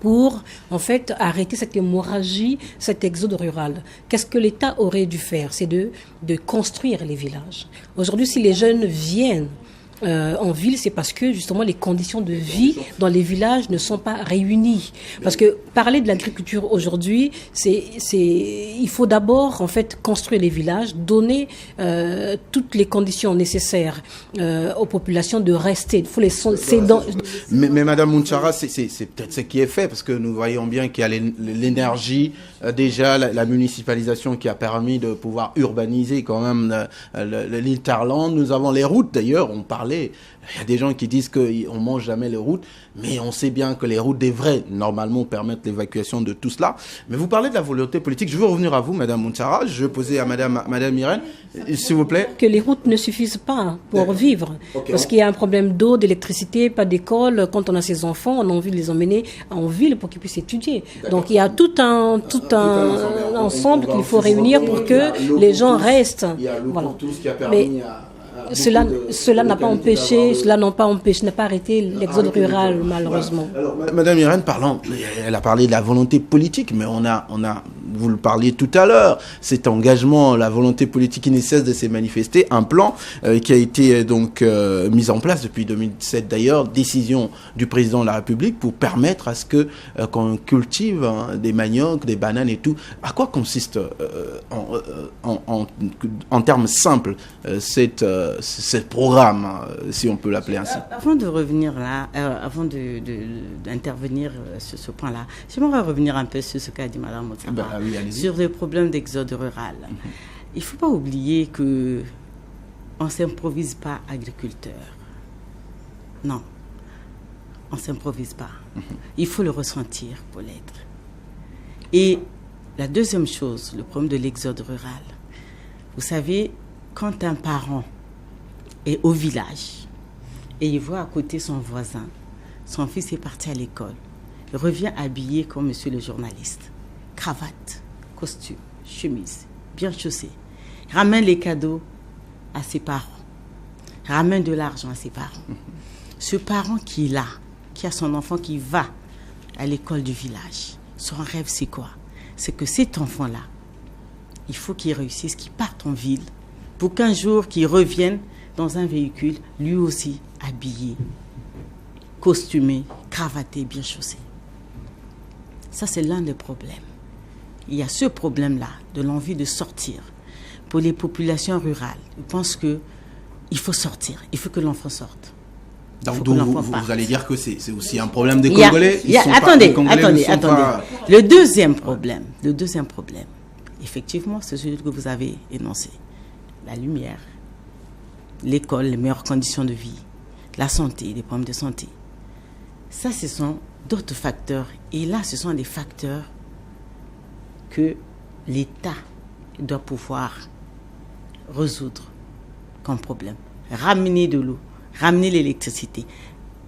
pour, en fait, arrêter cette hémorragie, cet exode rural. Qu'est-ce que l'État aurait dû faire? C'est de construire les villages. Aujourd'hui, si les jeunes viennent en ville, c'est parce que justement les conditions de vie dans les villages ne sont pas réunies. Parce que parler de l'agriculture aujourd'hui, il faut d'abord en fait construire les villages, donner toutes les conditions nécessaires aux populations de rester. Il faut mais Madame Mounchara, c'est peut-être ce qui est fait, parce que nous voyons bien qu'il y a l'énergie, déjà la municipalisation qui a permis de pouvoir urbaniser quand même l'Interland. Nous avons les routes d'ailleurs, on parlait. Il y a des gens qui disent qu'on ne mange jamais les routes, mais on sait bien que les routes devraient normalement permettre l'évacuation de tout cela. Mais vous parlez de la volonté politique. Je veux revenir à vous, Madame Mounchara. Je vais poser à Madame Irène, s'il vous plaît. Que les routes ne suffisent pas pour vivre. Okay. Parce qu'il y a un problème d'eau, d'électricité, pas d'école. Quand on a ses enfants, on a envie de les emmener en ville pour qu'ils puissent étudier. Donc il y a tout un ensemble qu'il faut réunir pour que les gens restent. Il y a le pour tous qui a permis cela n'a pas empêché, n'a pas arrêté l'exode rural, malheureusement. Voilà. Alors, Madame Irène, elle a parlé de la volonté politique, mais vous le parliez tout à l'heure, cet engagement, la volonté politique qui ne cesse de se manifester, un plan qui a été donc mis en place depuis 2007 d'ailleurs, décision du président de la République pour permettre à ce que qu'on cultive des maniocs, des bananes et tout. À quoi consiste en termes simples ce programme, si on peut l'appeler ainsi? Avant de revenir là, avant d'intervenir sur ce point-là, j'aimerais revenir un peu sur ce qu'a dit Mme Motsaba, sur les problèmes d'exode rural. Il ne faut pas oublier qu'on ne s'improvise pas agriculteur. Non, on ne s'improvise pas. Il faut le ressentir pour l'être. Et la deuxième chose, le problème de l'exode rural. Vous savez, quand un parent est au village et il voit à côté son voisin, son fils est parti à l'école, il revient habillé comme monsieur le journaliste, cravate, costume, chemise, bien chaussé, il ramène les cadeaux à ses parents, il ramène de l'argent à ses parents. Ce parent qui est là, qui a son enfant qui va à l'école du village, son rêve c'est quoi? C'est que cet enfant-là, il faut qu'il réussisse, qu'il parte en ville pour qu'un jour qu'il revienne dans un véhicule, lui aussi habillé, costumé, cravaté, bien chaussé. Ça, c'est l'un des problèmes. Il y a ce problème-là de l'envie de sortir. Pour les populations rurales, ils pensent qu'il faut sortir, il faut que l'enfant sorte. Donc vous allez dire que c'est aussi un problème des Congolais. Attendez. Le deuxième problème, effectivement, c'est celui que vous avez énoncé. La lumière, l'école, les meilleures conditions de vie, la santé, les problèmes de santé. Ça, ce sont d'autres facteurs. Et là, ce sont des facteurs que l'État doit pouvoir résoudre comme problème. Ramener de l'eau, ramener l'électricité,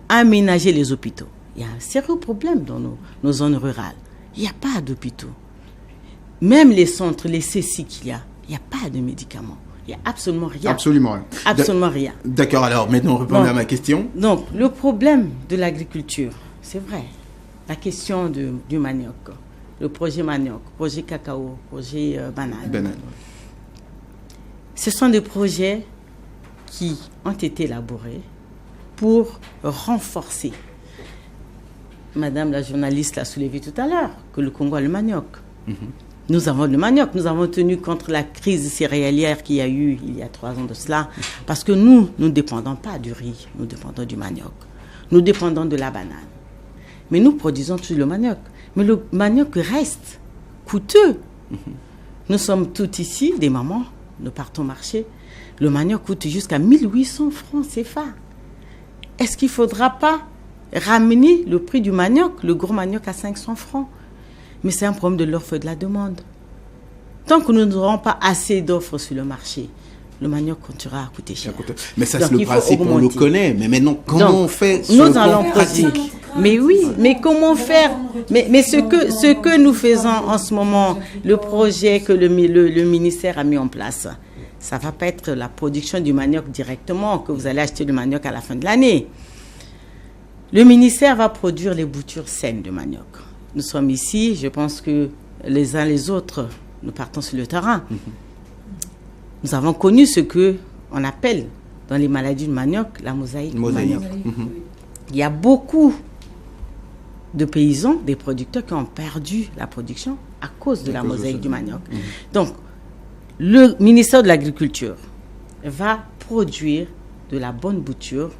aménager les hôpitaux. Il y a un sérieux problème dans nos zones rurales. Il n'y a pas d'hôpitaux. Même les centres, les CSI qu'il y a, il n'y a pas de médicaments. Il n'y a absolument rien. Absolument rien. D'accord, alors maintenant répondez à ma question. Donc, le problème de l'agriculture, c'est vrai. La question du manioc, le projet manioc, projet cacao, projet banane. Ce sont des projets qui ont été élaborés pour renforcer. Madame la journaliste l'a soulevé tout à l'heure, que le Congo a le manioc. Nous avons le manioc. Nous avons tenu contre la crise céréalière qu'il y a eu il y a 3 ans de cela, parce que nous ne dépendons pas du riz, nous dépendons du manioc. Nous dépendons de la banane. Mais nous produisons toujours le manioc. Mais le manioc reste coûteux. Nous sommes toutes ici, des mamans, nous partons marcher. Le manioc coûte jusqu'à 1800 francs CFA. Est-ce qu'il ne faudra pas ramener le prix du manioc, le gros manioc, à 500 francs? Mais c'est un problème de l'offre et de la demande. Tant que nous n'aurons pas assez d'offres sur le marché, le manioc continuera à coûter cher. Mais ça, c'est le principe, on le connaît. Mais maintenant, comment on fait sur le plan pratique? Mais oui, mais comment faire? Mais ce que nous faisons en ce moment, le projet que le ministère a mis en place, ça ne va pas être la production du manioc directement, que vous allez acheter le manioc à la fin de l'année. Le ministère va produire les boutures saines de manioc. Nous sommes ici, je pense que les uns les autres, nous partons sur le terrain. Nous avons connu ce qu'on appelle dans les maladies du manioc, la mosaïque du manioc. Il y a beaucoup de paysans, des producteurs qui ont perdu la production à cause de la mosaïque du manioc. Donc, le ministère de l'Agriculture va produire de la bonne bouture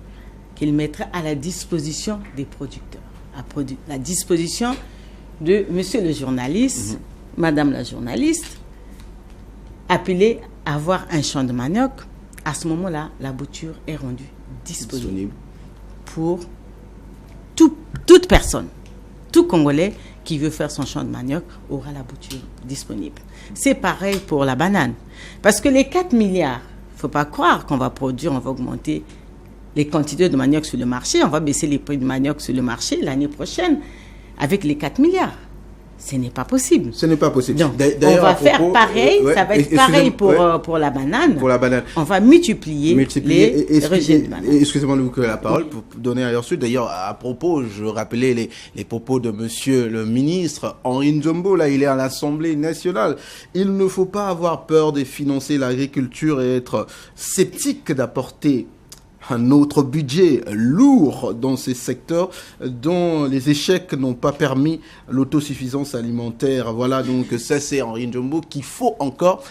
qu'il mettra à la disposition des producteurs, à la disposition de monsieur le journaliste, madame la journaliste, appelé à avoir un champ de manioc. À ce moment-là, la bouture est rendue disponible pour toute personne, tout Congolais qui veut faire son champ de manioc aura la bouture disponible. C'est pareil pour la banane. Parce que les 4 milliards, il ne faut pas croire qu'on va produire, on va augmenter les quantités de manioc sur le marché, on va baisser les prix de manioc sur le marché l'année prochaine avec les 4 milliards. Ce n'est pas possible. Ce n'est pas possible. Donc, on va faire pareil, ça va être pareil pour la banane. Pour la banane. On va multiplier les rejets de banane. Excusez-moi de vous couper la parole pour donner ailleurs suite. D'ailleurs, à propos, je rappelais les propos de monsieur le ministre Henri Njombo. Là, il est à l'Assemblée nationale. Il ne faut pas avoir peur de financer l'agriculture et être sceptique d'apporter un autre budget lourd dans ces secteurs dont les échecs n'ont pas permis l'autosuffisance alimentaire. Voilà, donc ça c'est Henri Njombo qu'il faut encore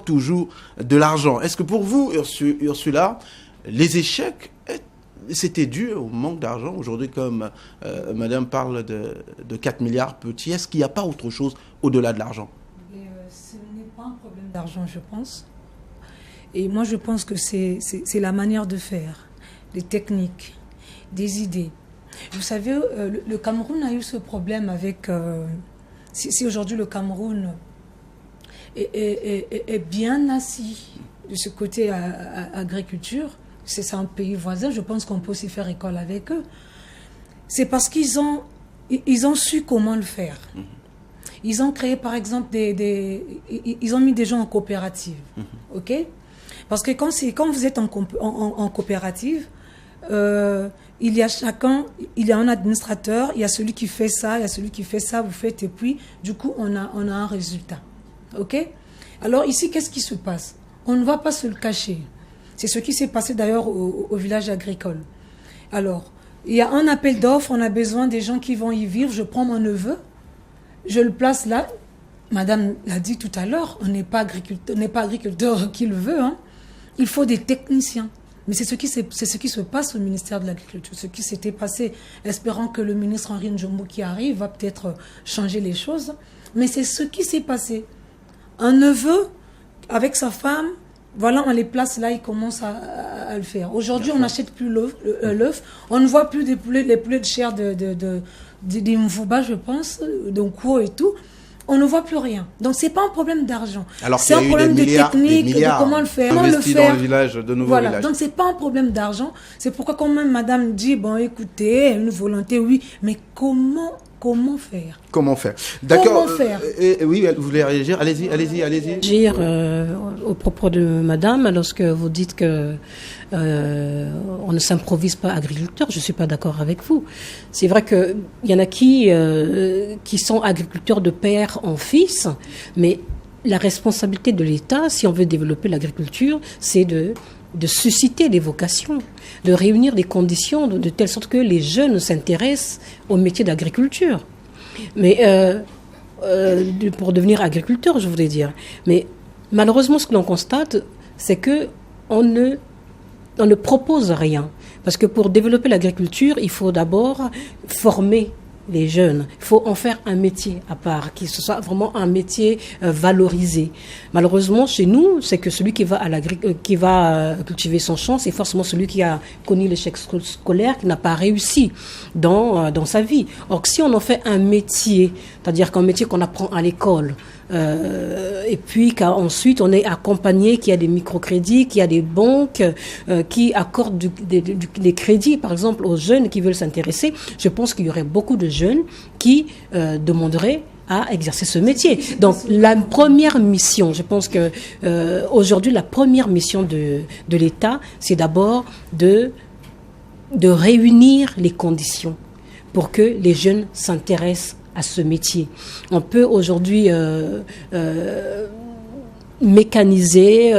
toujours de l'argent. Est-ce que pour vous, Ursula, les échecs, c'était dû au manque d'argent? Aujourd'hui, comme madame parle de 4 milliards petits, est-ce qu'il n'y a pas autre chose au-delà de l'argent? Ce n'est pas un problème d'argent, je pense. Et moi, je pense que c'est la manière de faire, des techniques, des idées. Vous savez, le Cameroun a eu ce problème avec... si aujourd'hui le Cameroun est bien assis de ce côté agriculture, c'est un pays voisin, je pense qu'on peut aussi faire école avec eux. C'est parce qu'ils ont su comment le faire. Ils ont créé, par exemple, ils ont mis des gens en coopérative, ok? Parce que quand vous êtes en coopérative, il y a un administrateur, il y a celui qui fait ça, il y a celui qui fait ça, vous faites, et puis, du coup, on a un résultat. OK? Alors ici, qu'est-ce qui se passe? On ne va pas se le cacher. C'est ce qui s'est passé d'ailleurs au village agricole. Alors, il y a un appel d'offres, on a besoin des gens qui vont y vivre, je prends mon neveu, je le place là. Madame l'a dit tout à l'heure, on n'est pas agriculteur qui le veut, hein. Il faut des techniciens. Mais c'est ce qui se passe au ministère de l'Agriculture, ce qui s'était passé, espérant que le ministre Henri Njombo qui arrive va peut-être changer les choses. Mais c'est ce qui s'est passé. Un neveu, avec sa femme, voilà, on les place là, ils commencent à le faire. Aujourd'hui, on n'achète plus l'œuf, on ne voit plus les poulets de chair d'Imvouba, je pense, d'Onko et tout. On ne voit plus rien. Donc, ce n'est pas un problème d'argent. C'est un problème de technique, de comment le faire. Comment le faire. Dans le village, de nouveaux voilà. villages. Donc, ce n'est pas un problème d'argent. C'est pourquoi quand même madame dit, bon, écoutez, une volonté, oui, mais comment faire? Comment faire? D'accord. Comment faire? Oui, vous voulez réagir? Allez-y. Réagir au propos de madame, lorsque vous dites que on ne s'improvise pas agriculteur, je ne suis pas d'accord avec vous. C'est vrai qu'il y en a qui sont agriculteurs de père en fils, mais la responsabilité de l'État, si on veut développer l'agriculture, c'est de susciter des vocations, de réunir des conditions de telle sorte que les jeunes s'intéressent au métier d'agriculture. Mais pour devenir agriculteur, je voudrais dire. Mais malheureusement, ce que l'on constate, c'est que on ne propose rien. Parce que pour développer l'agriculture, il faut d'abord former les jeunes. Il faut en faire un métier à part, que ce soit vraiment un métier valorisé. Malheureusement, chez nous, c'est que celui qui va cultiver son champ, c'est forcément celui qui a connu l'échec scolaire, qui n'a pas réussi dans sa vie. Or, si on en fait un métier, c'est-à-dire qu'un métier qu'on apprend à l'école, et puis qu'ensuite on est accompagné, qu'il y a des microcrédits, qu'il y a des banques qui accordent des crédits, par exemple, aux jeunes qui veulent s'intéresser, je pense qu'il y aurait beaucoup de jeunes qui demanderaient à exercer ce métier. Donc la première mission, je pense que aujourd'hui la première mission de l'État, c'est d'abord de réunir les conditions pour que les jeunes s'intéressent à ce métier. On peut aujourd'hui mécaniser,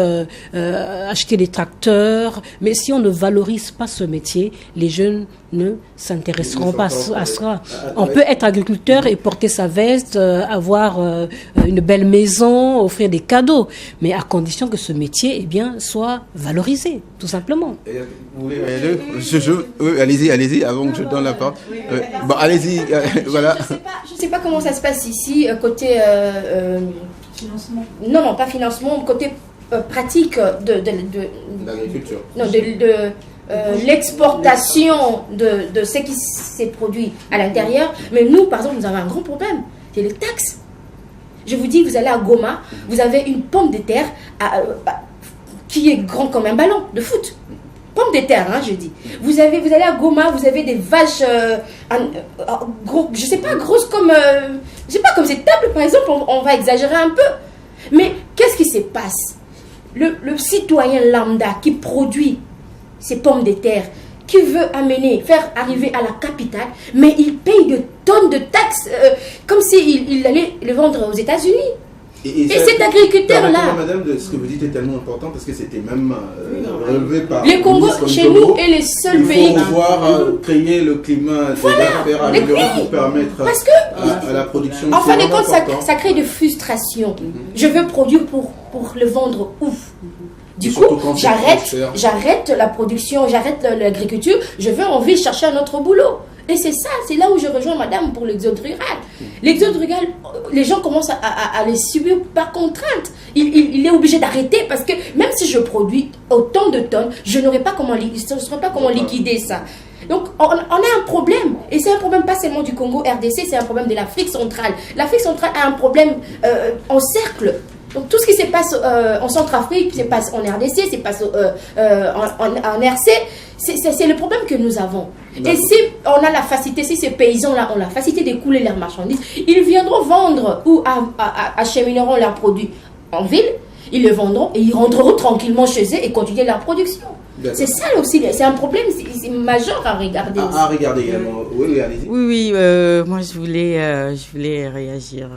acheter des tracteurs, mais si on ne valorise pas ce métier, les jeunes ne s'intéresseront pas à ça. On peut être agriculteur et porter sa veste, avoir une belle maison, offrir des cadeaux, mais à condition que ce métier soit valorisé, tout simplement. Allez-y, avant que je donne la parole. Bon, allez-y, voilà. Je ne sais pas comment ça se passe ici, côté... financement. Non, pas financement, côté pratique de l'agriculture. Non, de l'exportation de ce qui s'est produit à l'intérieur. Mais nous, par exemple, nous avons un grand problème, c'est les taxes. Je vous dis, vous allez à Goma, vous avez une pomme de terre qui est grand comme un ballon de foot. pommes de terre, hein, je dis. Vous allez à Goma, vous avez des vaches, gros, je sais pas, grosses comme, je sais pas, comme cette table, par exemple, on va exagérer un peu. Mais qu'est-ce qui se passe? Le citoyen lambda qui produit ces pommes de terre, qui veut faire arriver à la capitale, mais il paye de tonnes de taxes, comme s'il allait le vendre aux États-Unis. Et cet agriculteur-là... Madame, ce que vous dites est tellement important parce que c'était même relevé par... Le Congo, chez nous, est le seul pays... Il faut pouvoir créer le climat d'affaires amélioré pour permettre à la production... En fin de compte, ça crée de frustration. Je veux produire pour le vendre où? Du coup, j'arrête la production, j'arrête l'agriculture, je vais en ville chercher un autre boulot. Et c'est ça, c'est là où je rejoins madame pour l'exode rural. L'exode rural, les gens commencent à les subir par contrainte. Il est obligé d'arrêter parce que même si je produis autant de tonnes, je ne saurais pas comment liquider ça. Donc, on a un problème. Et c'est un problème pas seulement du Congo RDC, c'est un problème de l'Afrique centrale. L'Afrique centrale a un problème en cercle. Donc tout ce qui se passe en Centrafrique, se passe en RDC, se passe en RC, c'est le problème que nous avons. Et si on a la facilité, si ces paysans-là ont la facilité d'écouler leurs marchandises, ils viendront vendre ou achemineront leurs produits en ville, ils le vendront et ils rentreront tranquillement chez eux et continuer leur production. C'est ça aussi, c'est un problème, c'est majeur à regarder. À regarder également. Oui, allez-y. Oui, moi je voulais réagir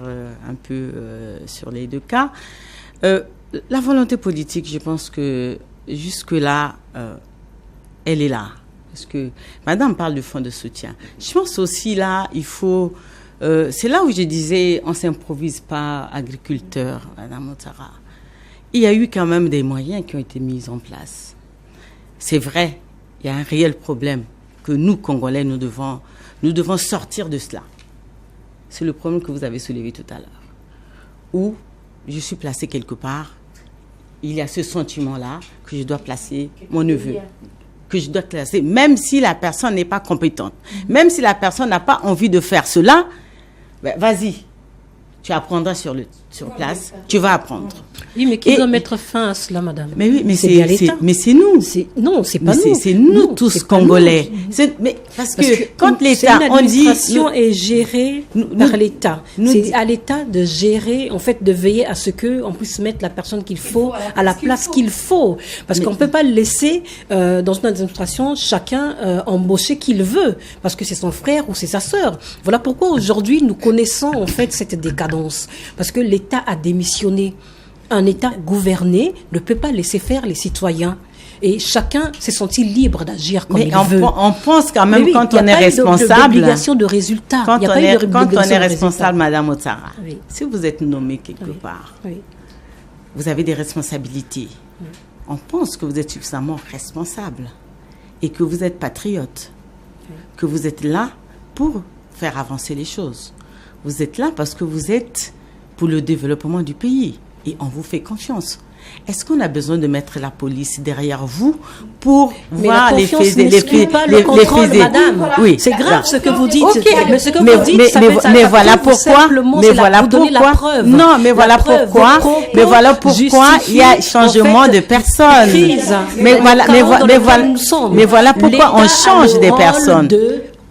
un peu sur les deux cas. La volonté politique, je pense que jusque-là, elle est là. Parce que madame parle du fonds de soutien. Je pense aussi là, il faut... c'est là où je disais, on ne s'improvise pas agriculteur, madame Ouattara. Il y a eu quand même des moyens qui ont été mis en place. C'est vrai, il y a un réel problème que nous, Congolais, nous devons sortir de cela. C'est le problème que vous avez soulevé tout à l'heure. Où je suis placée quelque part, il y a ce sentiment-là que je dois placer mon neveu. Que je dois classer, même si la personne n'est pas compétente. Même si la personne n'a pas envie de faire cela, ben, vas-y. Tu apprendras sur place, tu vas apprendre. Oui, mais qui doit mettre fin à cela, madame? Mais oui, mais c'est nous. Non, c'est pas nous. C'est nous tous Congolais. Mais parce que quand l'État, on dit... L'administration est gérée par l'État. C'est à l'État de gérer, en fait, de veiller à ce qu'on puisse mettre la personne qu'il faut à la place qu'il faut. Parce qu'on ne peut pas laisser, dans une administration, chacun embaucher qu'il veut. Parce que c'est son frère ou c'est sa sœur. Voilà pourquoi aujourd'hui, nous connaissons, en fait, cette décadence. Parce que l'État a démissionné. Un État gouverné ne peut pas laisser faire les citoyens. Et chacun s'est senti libre d'agir comme il veut. On pense quand même quand on est responsable. Il y a d'obligation de résultat. Quand on est responsable, madame Ouattara, si vous êtes nommé quelque part, vous avez des responsabilités. On pense que vous êtes suffisamment responsable et que vous êtes patriote, que vous êtes là pour faire avancer les choses. Vous êtes là parce que vous êtes pour le développement du pays et on vous fait confiance. Est-ce qu'on a besoin de mettre la police derrière vous pour voir les faits, le contrôle, madame. Oui, c'est grave ce que vous dites. Okay. Mais ce que vous dites, ça mais voilà pourquoi. Mais voilà pourquoi. Non, mais voilà pourquoi. Mais voilà pourquoi il y a changement de personnes. Mais voilà pourquoi on change des personnes.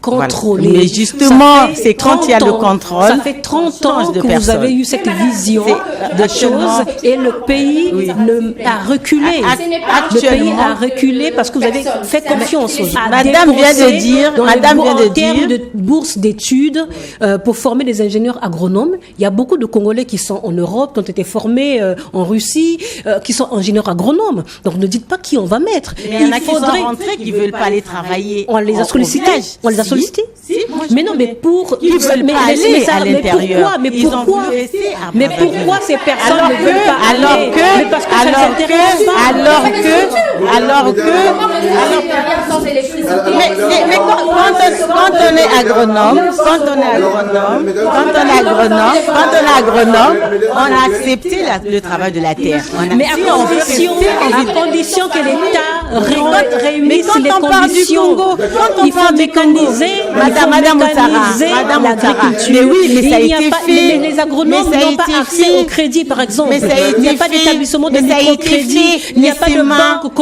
Contrôler. Voilà. Mais justement, c'est quand il y a le contrôle. Ça fait 30 ans que vous avez eu cette vision de choses et le pays a reculé. Le pays a reculé parce que vous avez fait confiance aux gens. Madame vient de dire, en termes de bourse d'études pour former des ingénieurs agronomes, il y a beaucoup de Congolais qui sont en Europe, qui ont été formés en Russie, qui sont ingénieurs agronomes. Donc ne dites pas qui on va mettre. Mais il y en a qui sont rentrés, qui veulent pas aller travailler. On les a sollicités. On les a sollicités. Mais non, mais pour ils veulent pas aller à l'intérieur. Mais pourquoi ces personnes ne veulent pas aller? Mais quand on est agronome, on a accepté le travail de la terre. Mais à condition que l'État réunisse les conditions. Il faut mécaniser. Madame, l'agriculture. Mais oui, mais ça a été fait. Les agronomes n'ont pas accès au crédit, par exemple. Il n'y a pas d'établissement de microcrédit. Il n'y a pas de banque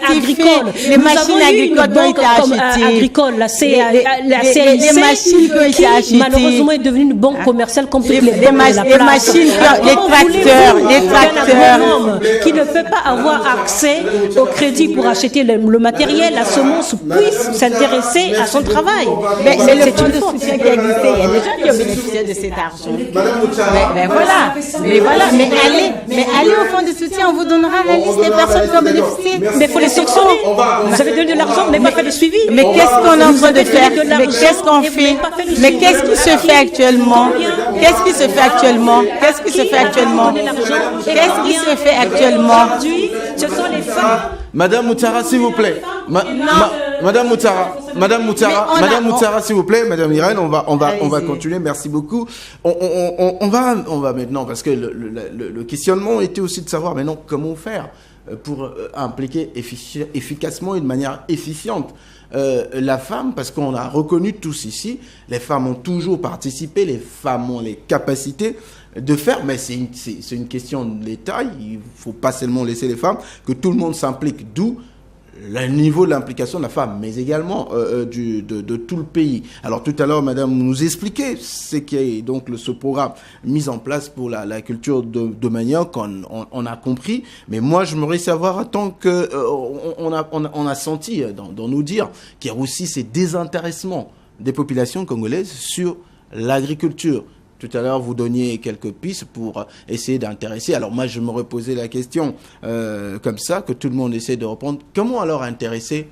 agricole. Les machines agricoles ont été achetées. La CIC, qui malheureusement est devenue une banque commerciale comme toutes les banques de la place. Les machines, les tracteurs, qui ne peut pas avoir accès au crédit pour acheter le matériel, la semence, puisse s'intéresser à son travail. Mais c'est le fonds de soutien qui existait. Il y a des gens qui ont bénéficié de cet argent. Mais allez au fonds de soutien, on vous donnera la liste des personnes qui ont bénéficié. Mais il faut les sanctionner. Vous avez donné de l'argent, vous n'avez pas fait de suivi. Mais qu'est-ce qu'on est en train de faire? Mais qu'est-ce qu'on fait? Mais qu'est-ce qui se fait actuellement? Qu'est-ce qui se fait actuellement? Qu'est-ce qui se fait actuellement? Qu'est-ce qui se fait actuellement? Ce sont les femmes. Madame Moutara, s'il vous plaît. Madame Moutara, s'il vous plaît. Madame Irène, on va continuer. Merci beaucoup. On va maintenant, parce que le questionnement était aussi de savoir maintenant comment faire pour impliquer efficacement et de manière efficiente la femme, parce qu'on a reconnu tous ici, les femmes ont toujours participé, les femmes ont les capacités de faire, mais c'est une question de l'État. Il ne faut pas seulement laisser les femmes, que tout le monde s'implique, d'où le niveau de l'implication de la femme, mais également de tout le pays. Alors tout à l'heure, madame nous expliquait ce qui est donc ce programme mis en place pour la culture de manioc, on a compris, mais moi je voudrais savoir, tant que on a senti dans nos dires qu'il y a aussi ces désintéressements des populations congolaises sur l'agriculture. Tout à l'heure, vous donniez quelques pistes pour essayer d'intéresser. Alors moi, je me reposais la question comme ça, que tout le monde essaie de reprendre. Comment alors intéresser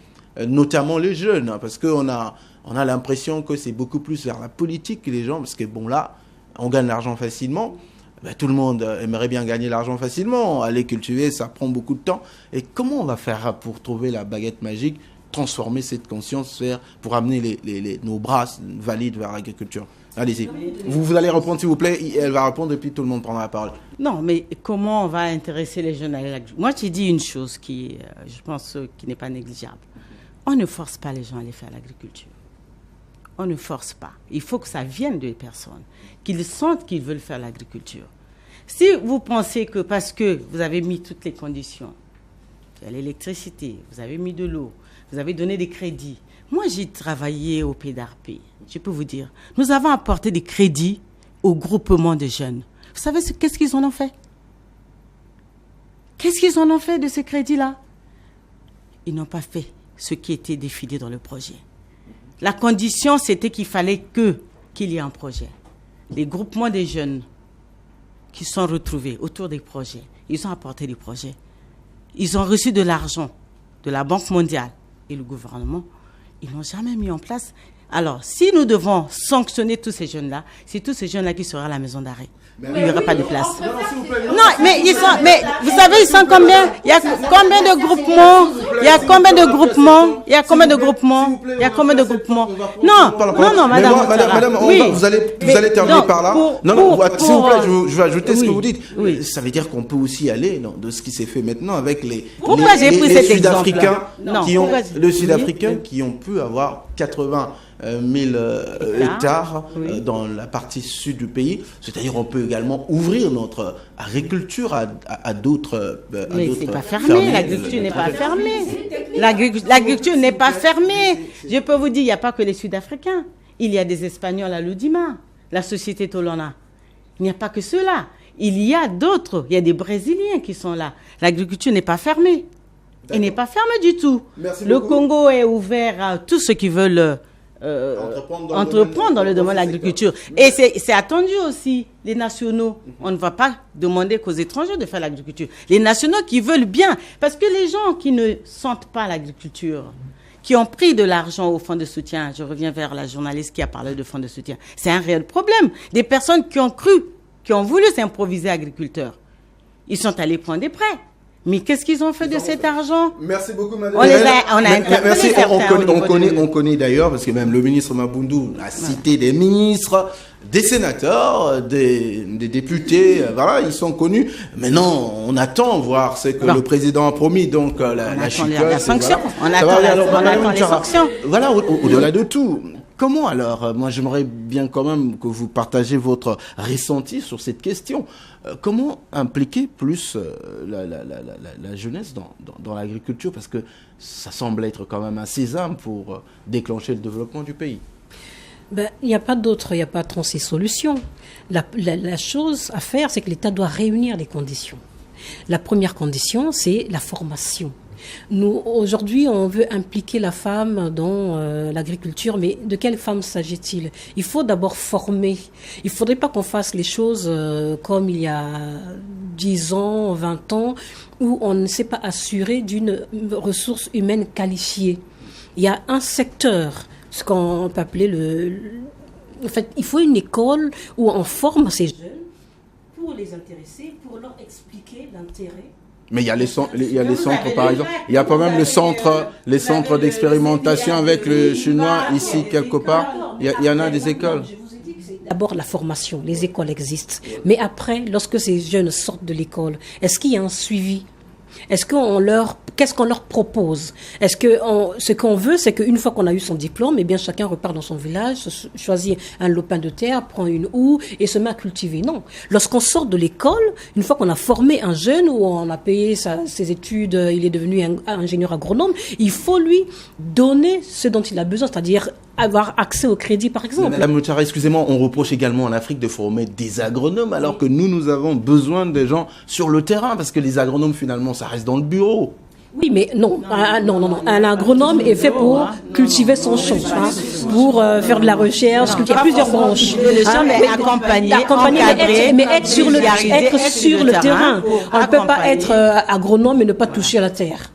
notamment les jeunes? Parce qu'on a l'impression que c'est beaucoup plus vers la politique que les gens, parce que bon là, on gagne l'argent facilement. Ben, tout le monde aimerait bien gagner l'argent facilement. Aller cultiver, ça prend beaucoup de temps. Et comment on va faire pour trouver la baguette magique, transformer cette conscience pour amener nos bras valides vers l'agriculture? Allez-y. Vous allez répondre, s'il vous plaît. Elle va répondre et puis tout le monde prendra la parole. Non, mais comment on va intéresser les jeunes à l'agriculture? Moi, j'ai dit une chose qui, je pense, qui n'est pas négligeable. On ne force pas les gens à aller faire l'agriculture. On ne force pas. Il faut que ça vienne des personnes, qu'ils sentent qu'ils veulent faire l'agriculture. Si vous pensez que parce que vous avez mis toutes les conditions, il y a l'électricité, vous avez mis de l'eau, vous avez donné des crédits. Moi, j'ai travaillé au PDARP. Je peux vous dire, nous avons apporté des crédits au groupement de jeunes. Vous savez qu'est-ce qu'ils en ont fait? Qu'est-ce qu'ils en ont fait de ces crédits-là? Ils n'ont pas fait ce qui était défini dans le projet. La condition, c'était qu'il fallait qu'il y ait un projet. Les groupements des jeunes qui sont retrouvés autour des projets, ils ont apporté des projets. Ils ont reçu de l'argent de la Banque mondiale et le gouvernement. Ils n'ont jamais mis en place. Alors, si nous devons sanctionner tous ces jeunes-là, c'est tous ces jeunes-là qui seront à la maison d'arrêt. Il n'y aura pas de place. Non, mais vous savez, ils sont combien? Il y a combien de groupements? Non, madame. Oui. Vous allez terminer par là. S'il vous plaît, je vais ajouter ce que vous dites. Oui. Ça veut dire qu'on peut aussi aller de ce qui s'est fait maintenant avec les Sud-Africains qui ont pu avoir 80 000 hectares dans la partie sud du pays. C'est-à-dire on peut également ouvrir notre agriculture à d'autres mais c'est pas fermé, l'agriculture n'est pas fermée. L'agriculture n'est pas fermée. Je peux vous dire, il n'y a pas que les Sud-Africains. Il y a des Espagnols à l'Udima, la société Tolona. Il n'y a pas que ceux-là. Il y a d'autres. Il y a des Brésiliens qui sont là. L'agriculture n'est pas fermée. Elle n'est pas fermée du tout. Le Congo est ouvert à tous ceux qui veulent entreprendre dans le domaine de l'agriculture. Et c'est attendu aussi, les nationaux. On ne va pas demander qu'aux étrangers de faire l'agriculture. Les nationaux qui veulent bien, parce que les gens qui ne sentent pas l'agriculture, qui ont pris de l'argent au fonds de soutien, je reviens vers la journaliste qui a parlé de fonds de soutien, c'est un réel problème. Des personnes qui ont cru, qui ont voulu s'improviser agriculteurs, ils sont allés prendre des prêts. Mais qu'est-ce qu'ils ont fait de cet argent? Merci beaucoup, madame. On connaît d'ailleurs, parce que même le ministre Mabundu a cité des ministres, des sénateurs, des députés, voilà, ils sont connus. Maintenant, on attend voir ce que le président a promis, donc la sanction. On attend les sanctions. Voilà, au-delà de tout, Comment alors, moi j'aimerais bien quand même que vous partagez votre ressenti sur cette question. Comment impliquer plus la jeunesse dans l'agriculture, parce que ça semble être quand même un sésame pour déclencher le développement du pays. Ben, il n'y a pas d'autre, il n'y a pas 36 solutions. La chose à faire, c'est que l'État doit réunir les conditions. La première condition, c'est la formation. Nous, aujourd'hui, on veut impliquer la femme dans l'agriculture, mais de quelle femme s'agit-il? Il faut d'abord former. Il ne faudrait pas qu'on fasse les choses comme il y a 10 ans, 20 ans, où on ne s'est pas assuré d'une ressource humaine qualifiée. Il y a un secteur, ce qu'on peut appeler en fait, il faut une école où on forme ces jeunes pour les intéresser, pour leur expliquer l'intérêt. Mais il y a les centres, par exemple. Il y a quand même les centres d'expérimentation avec le chinois ici quelque part. Il y en a des écoles. D'abord, la formation. Les écoles existent. Mais après, lorsque ces jeunes sortent de l'école, est-ce qu'il y a un suivi? Qu'est-ce qu'on leur propose? Ce qu'on veut, c'est qu'une fois qu'on a eu son diplôme, eh bien, chacun repart dans son village, choisit un lopin de terre, prend une houe et se met à cultiver. Non. Lorsqu'on sort de l'école, une fois qu'on a formé un jeune ou on a payé ses études, il est devenu ingénieur agronome, il faut lui donner ce dont il a besoin, c'est-à-dire avoir accès au crédit, par exemple. Madame Mouchara, excusez-moi, on reproche également en Afrique de former des agronomes, alors que nous avons besoin des gens sur le terrain, parce que les agronomes, finalement, ça reste dans le bureau. Oui, mais non. Un agronome est fait pour cultiver son champ, pour faire de la recherche. Il y a plusieurs branches. Le champ, mais accompagner, encadrer, mais être sur le terrain. On ne peut pas être agronome et ne pas toucher à la terre.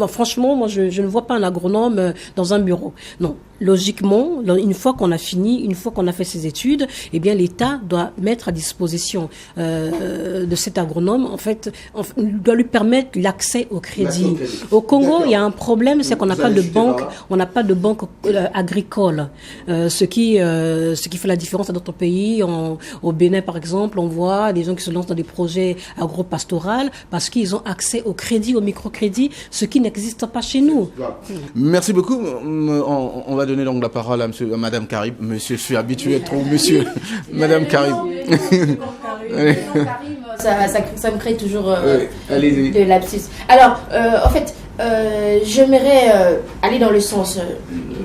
Franchement, moi, je ne vois pas un agronome dans un bureau. Non. Logiquement, une fois qu'on a fini, une fois qu'on a fait ses études, eh bien, l'État doit mettre à disposition de cet agronome, en fait, doit lui permettre l'accès au crédit. Au Congo, il y a un problème, c'est qu'on n'a pas de banque, agricole. Ce qui fait la différence à d'autres pays. Au Bénin, par exemple, on voit des gens qui se lancent dans des projets agro-pastoraux parce qu'ils ont accès au crédit, au microcrédit, ce qui n'existe pas chez nous. Merci beaucoup. On va donner donc la parole à Madame Karim. Monsieur, je suis habitué trop, monsieur. Madame Karim. Ça me crée toujours de lapsus. Alors, en fait, j'aimerais aller dans le sens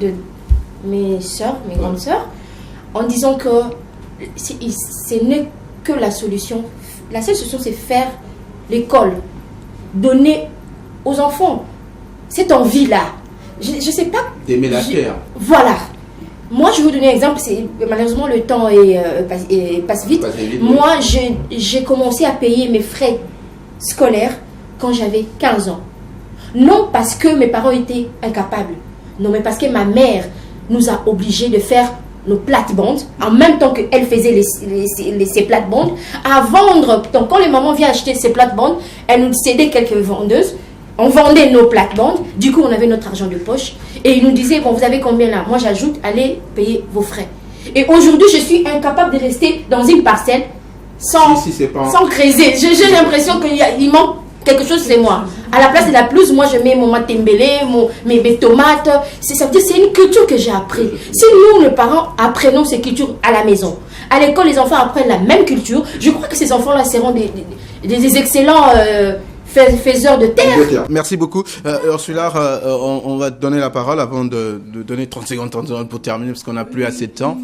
de mes sœurs, mes grandes sœurs, en disant que ce n'est que la solution. La seule solution, c'est faire l'école, donner aux enfants cette envie-là. Je ne sais pas. D'aimer la terre. Voilà. Moi, je vais vous donner un exemple. Malheureusement, le temps passe vite. Moi, j'ai commencé à payer mes frais scolaires quand j'avais 15 ans. Non parce que mes parents étaient incapables. Non, mais parce que ma mère nous a obligés de faire nos plates-bandes, en même temps qu'elle faisait ses plates-bandes, à vendre. Donc, quand les mamans viennent acheter ces plates-bandes, elle nous cédait quelques vendeuses. On vendait nos plates-bandes, du coup on avait notre argent de poche et ils nous disaient, bon, vous avez combien là? Moi j'ajoute, allez payer vos frais. Et aujourd'hui je suis incapable de rester dans une parcelle sans creuser. J'ai l'impression qu'il manque quelque chose, c'est moi. À la place de la pelouse, moi je mets mon matembele, mes tomates. Ça veut dire c'est une culture que j'ai appris. Si nous, les parents, apprenons ces cultures à la maison, à l'école les enfants apprennent la même culture, je crois que ces enfants-là seront des excellents... faiseurs de terre. Merci beaucoup. Ursula, on va te donner la parole avant de donner 30 secondes pour terminer parce qu'on n'a plus assez de temps.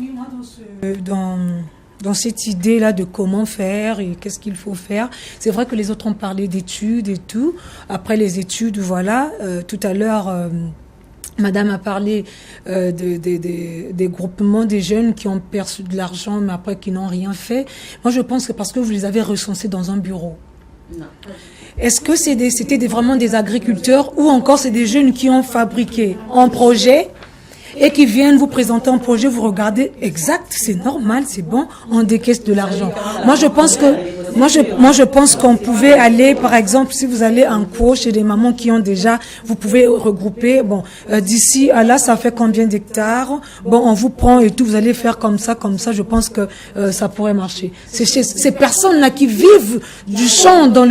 Dans cette idée-là de comment faire et qu'est-ce qu'il faut faire, c'est vrai que les autres ont parlé d'études et tout. Après les études, voilà, tout à l'heure... Madame a parlé des groupements des jeunes qui ont perçu de l'argent mais après qui n'ont rien fait. Moi, je pense que parce que vous les avez recensés dans un bureau. Non. Est-ce que c'était vraiment des agriculteurs ou encore c'est des jeunes qui ont fabriqué un projet et qui viennent vous présenter un projet, vous regardez, exact, c'est normal, c'est bon, on décaisse de l'argent. Moi, je pense qu'on pouvait aller, par exemple, si vous allez en cours chez des mamans qui ont déjà, vous pouvez regrouper, bon, d'ici à là, ça fait combien d'hectares? Bon, on vous prend et tout, vous allez faire comme ça, je pense que ça pourrait marcher. C'est ces personnes-là qui vivent du champ dans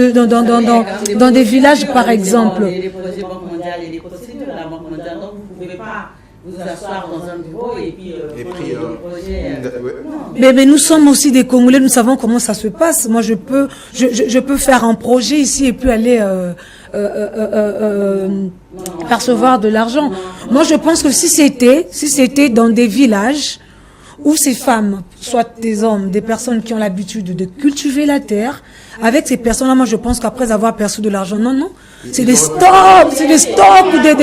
des villages, par exemple. Les projets Banque mondiale et les procédures de la Banque mondiale, donc vous ne pouvez pas vous asseoir dans un bureau et puis le projet. Mais nous sommes aussi des Congolais, nous savons comment ça se passe. Moi, je peux faire un projet ici et puis aller percevoir de l'argent. Moi, je pense que si c'était dans des villages où ces femmes, soit des hommes, des personnes qui ont l'habitude de cultiver la terre, avec ces personnes-là, moi, je pense qu'après avoir perçu de l'argent, non, c'est des stocks ou des.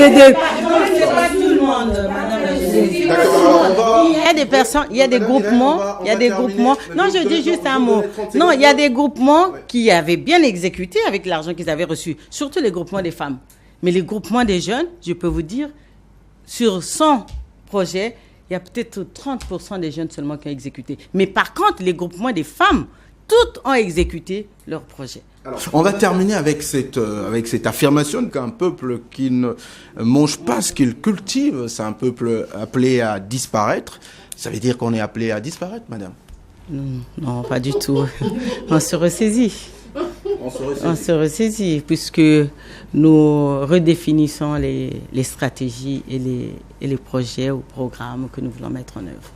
Il y a des personnes, il y a des groupements. Non, je dis juste un mot. Non, il y a des groupements qui avaient bien exécuté avec l'argent qu'ils avaient reçu, surtout les groupements des femmes. Mais les groupements des jeunes, je peux vous dire, sur 100 projets, il y a peut-être 30% des jeunes seulement qui ont exécuté. Mais par contre, les groupements des femmes, toutes ont exécuté leurs projets. Alors, on va terminer avec cette affirmation qu'un peuple qui ne mange pas ce qu'il cultive, c'est un peuple appelé à disparaître. Ça veut dire qu'on est appelé à disparaître, madame? Non, pas du tout. On se ressaisit. On se ressaisit puisque nous redéfinissons les stratégies et les projets ou programmes que nous voulons mettre en œuvre.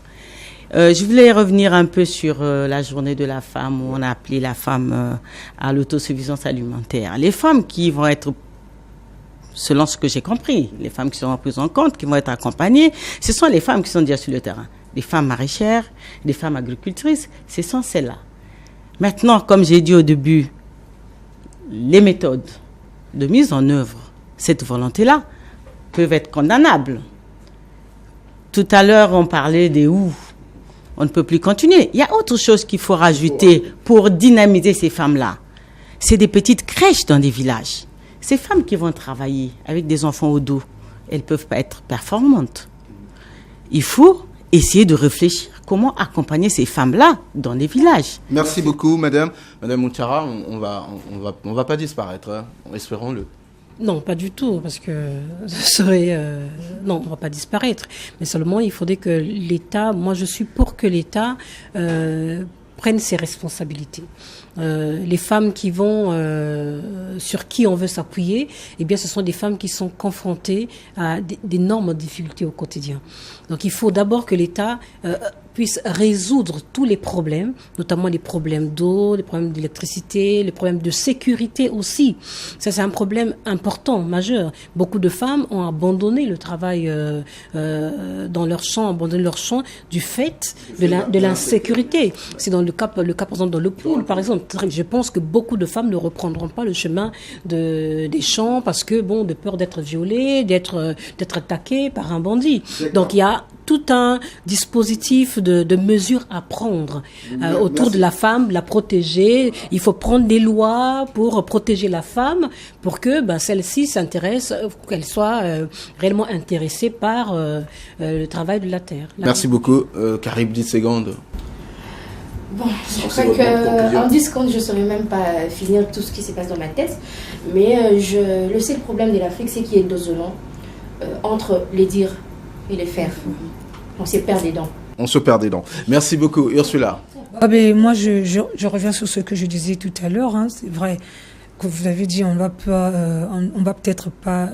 Je voulais revenir un peu sur la journée de la femme où on a appelé la femme à l'autosuffisance alimentaire. Les femmes qui vont être, selon ce que j'ai compris, les femmes qui seront prises en compte, qui vont être accompagnées, ce sont les femmes qui sont déjà sur le terrain. Des femmes maraîchères, des femmes agricultrices, ce sont celles-là. Maintenant, comme j'ai dit au début, les méthodes de mise en œuvre, cette volonté-là, peuvent être condamnables. Tout à l'heure, on parlait des où. On ne peut plus continuer. Il y a autre chose qu'il faut rajouter pour dynamiser ces femmes-là. C'est des petites crèches dans des villages. Ces femmes qui vont travailler avec des enfants au dos, elles ne peuvent pas être performantes. Il faut essayer de réfléchir comment accompagner ces femmes-là dans les villages. Merci beaucoup, madame. Madame Moutara, on va pas disparaître, hein. Espérons-le. Non, pas du tout, parce que ce serait... non, on ne va pas disparaître. Mais seulement, il faudrait que l'État... Moi, je suis pour que l'État prenne ses responsabilités. Les femmes qui vont... sur qui on veut s'appuyer, eh bien, ce sont des femmes qui sont confrontées à d'énormes difficultés au quotidien. Donc, il faut d'abord que l'État puisse résoudre tous les problèmes, notamment les problèmes d'eau, les problèmes d'électricité, les problèmes de sécurité aussi. Ça, c'est un problème important, majeur. Beaucoup de femmes ont abandonné le travail dans leur champ, abandonné leur champ du fait de l'insécurité. C'est dans le cas par exemple dans le Poul, par exemple. Je pense que beaucoup de femmes ne reprendront pas le chemin des champs parce que, de peur d'être violées, d'être attaquées par un bandit. Donc, il y a tout un dispositif de mesures à prendre autour de la femme, la protéger. Il faut prendre des lois pour protéger la femme, pour que celle-ci s'intéresse, qu'elle soit réellement intéressée par le travail de la terre. Merci beaucoup. Carib, 10 secondes. Bon, je crois qu'en 10 secondes, je ne saurais même pas finir tout ce qui se passe dans ma tête. Mais le seul problème de l'Afrique, c'est qu'il y a désolant entre les dires et les faire. On se perd des dents. Merci beaucoup, Ursula. Moi, je reviens sur ce que je disais tout à l'heure. C'est vrai que vous avez dit on va peut-être pas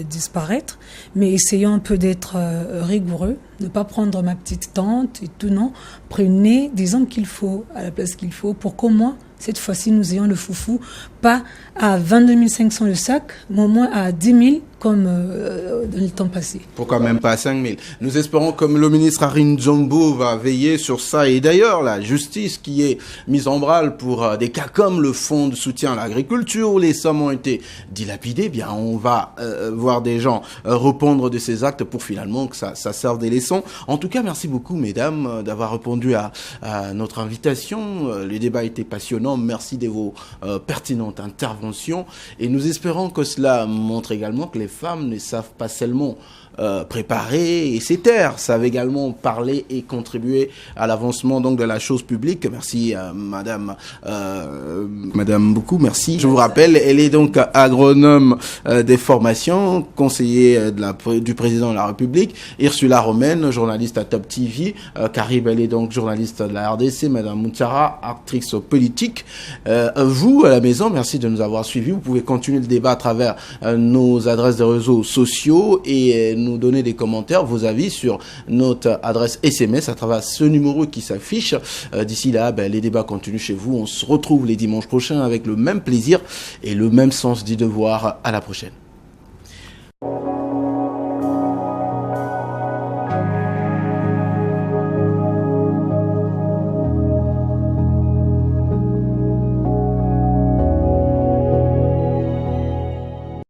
disparaître, mais essayons un peu d'être rigoureux, de ne pas prendre ma petite tante et tout, non. Prenez des hommes qu'il faut, à la place qu'il faut, pour qu'au moins, cette fois-ci, nous ayons le foufou, pas à 22 500 le sac, mais au moins à 10 000 comme dans le temps passé. Pourquoi même pas à 5 000? Nous espérons que le ministre Arin Dzombo va veiller sur ça. Et d'ailleurs, la justice qui est mise en branle pour des cas comme le fonds de soutien à l'agriculture où les sommes ont été dilapidées, on va voir des gens répondre de ces actes pour finalement que ça serve des leçons. En tout cas, merci beaucoup, mesdames, d'avoir répondu à notre invitation. Le débat était passionnant. Merci de vos pertinentes interventions. Et nous espérons que cela montre également que les femmes ne savent pas seulement préparer et ces terres, savent également parler et contribuer à l'avancement de la chose publique. Merci madame beaucoup, merci. Je vous rappelle, elle est donc agronome des formations, conseiller du président de la République. Ursula Romaine, journaliste à Top TV. Carib, elle est donc journaliste de la RDC. Madame Moutara, actrice politique. Vous, à la maison, merci de nous avoir suivis. Vous pouvez continuer le débat à travers nos adresses de réseaux sociaux et nous nous donner des commentaires, vos avis sur notre adresse SMS à travers ce numéro qui s'affiche. D'ici là, les débats continuent chez vous. On se retrouve les dimanches prochains avec le même plaisir et le même sens du devoir. À la prochaine.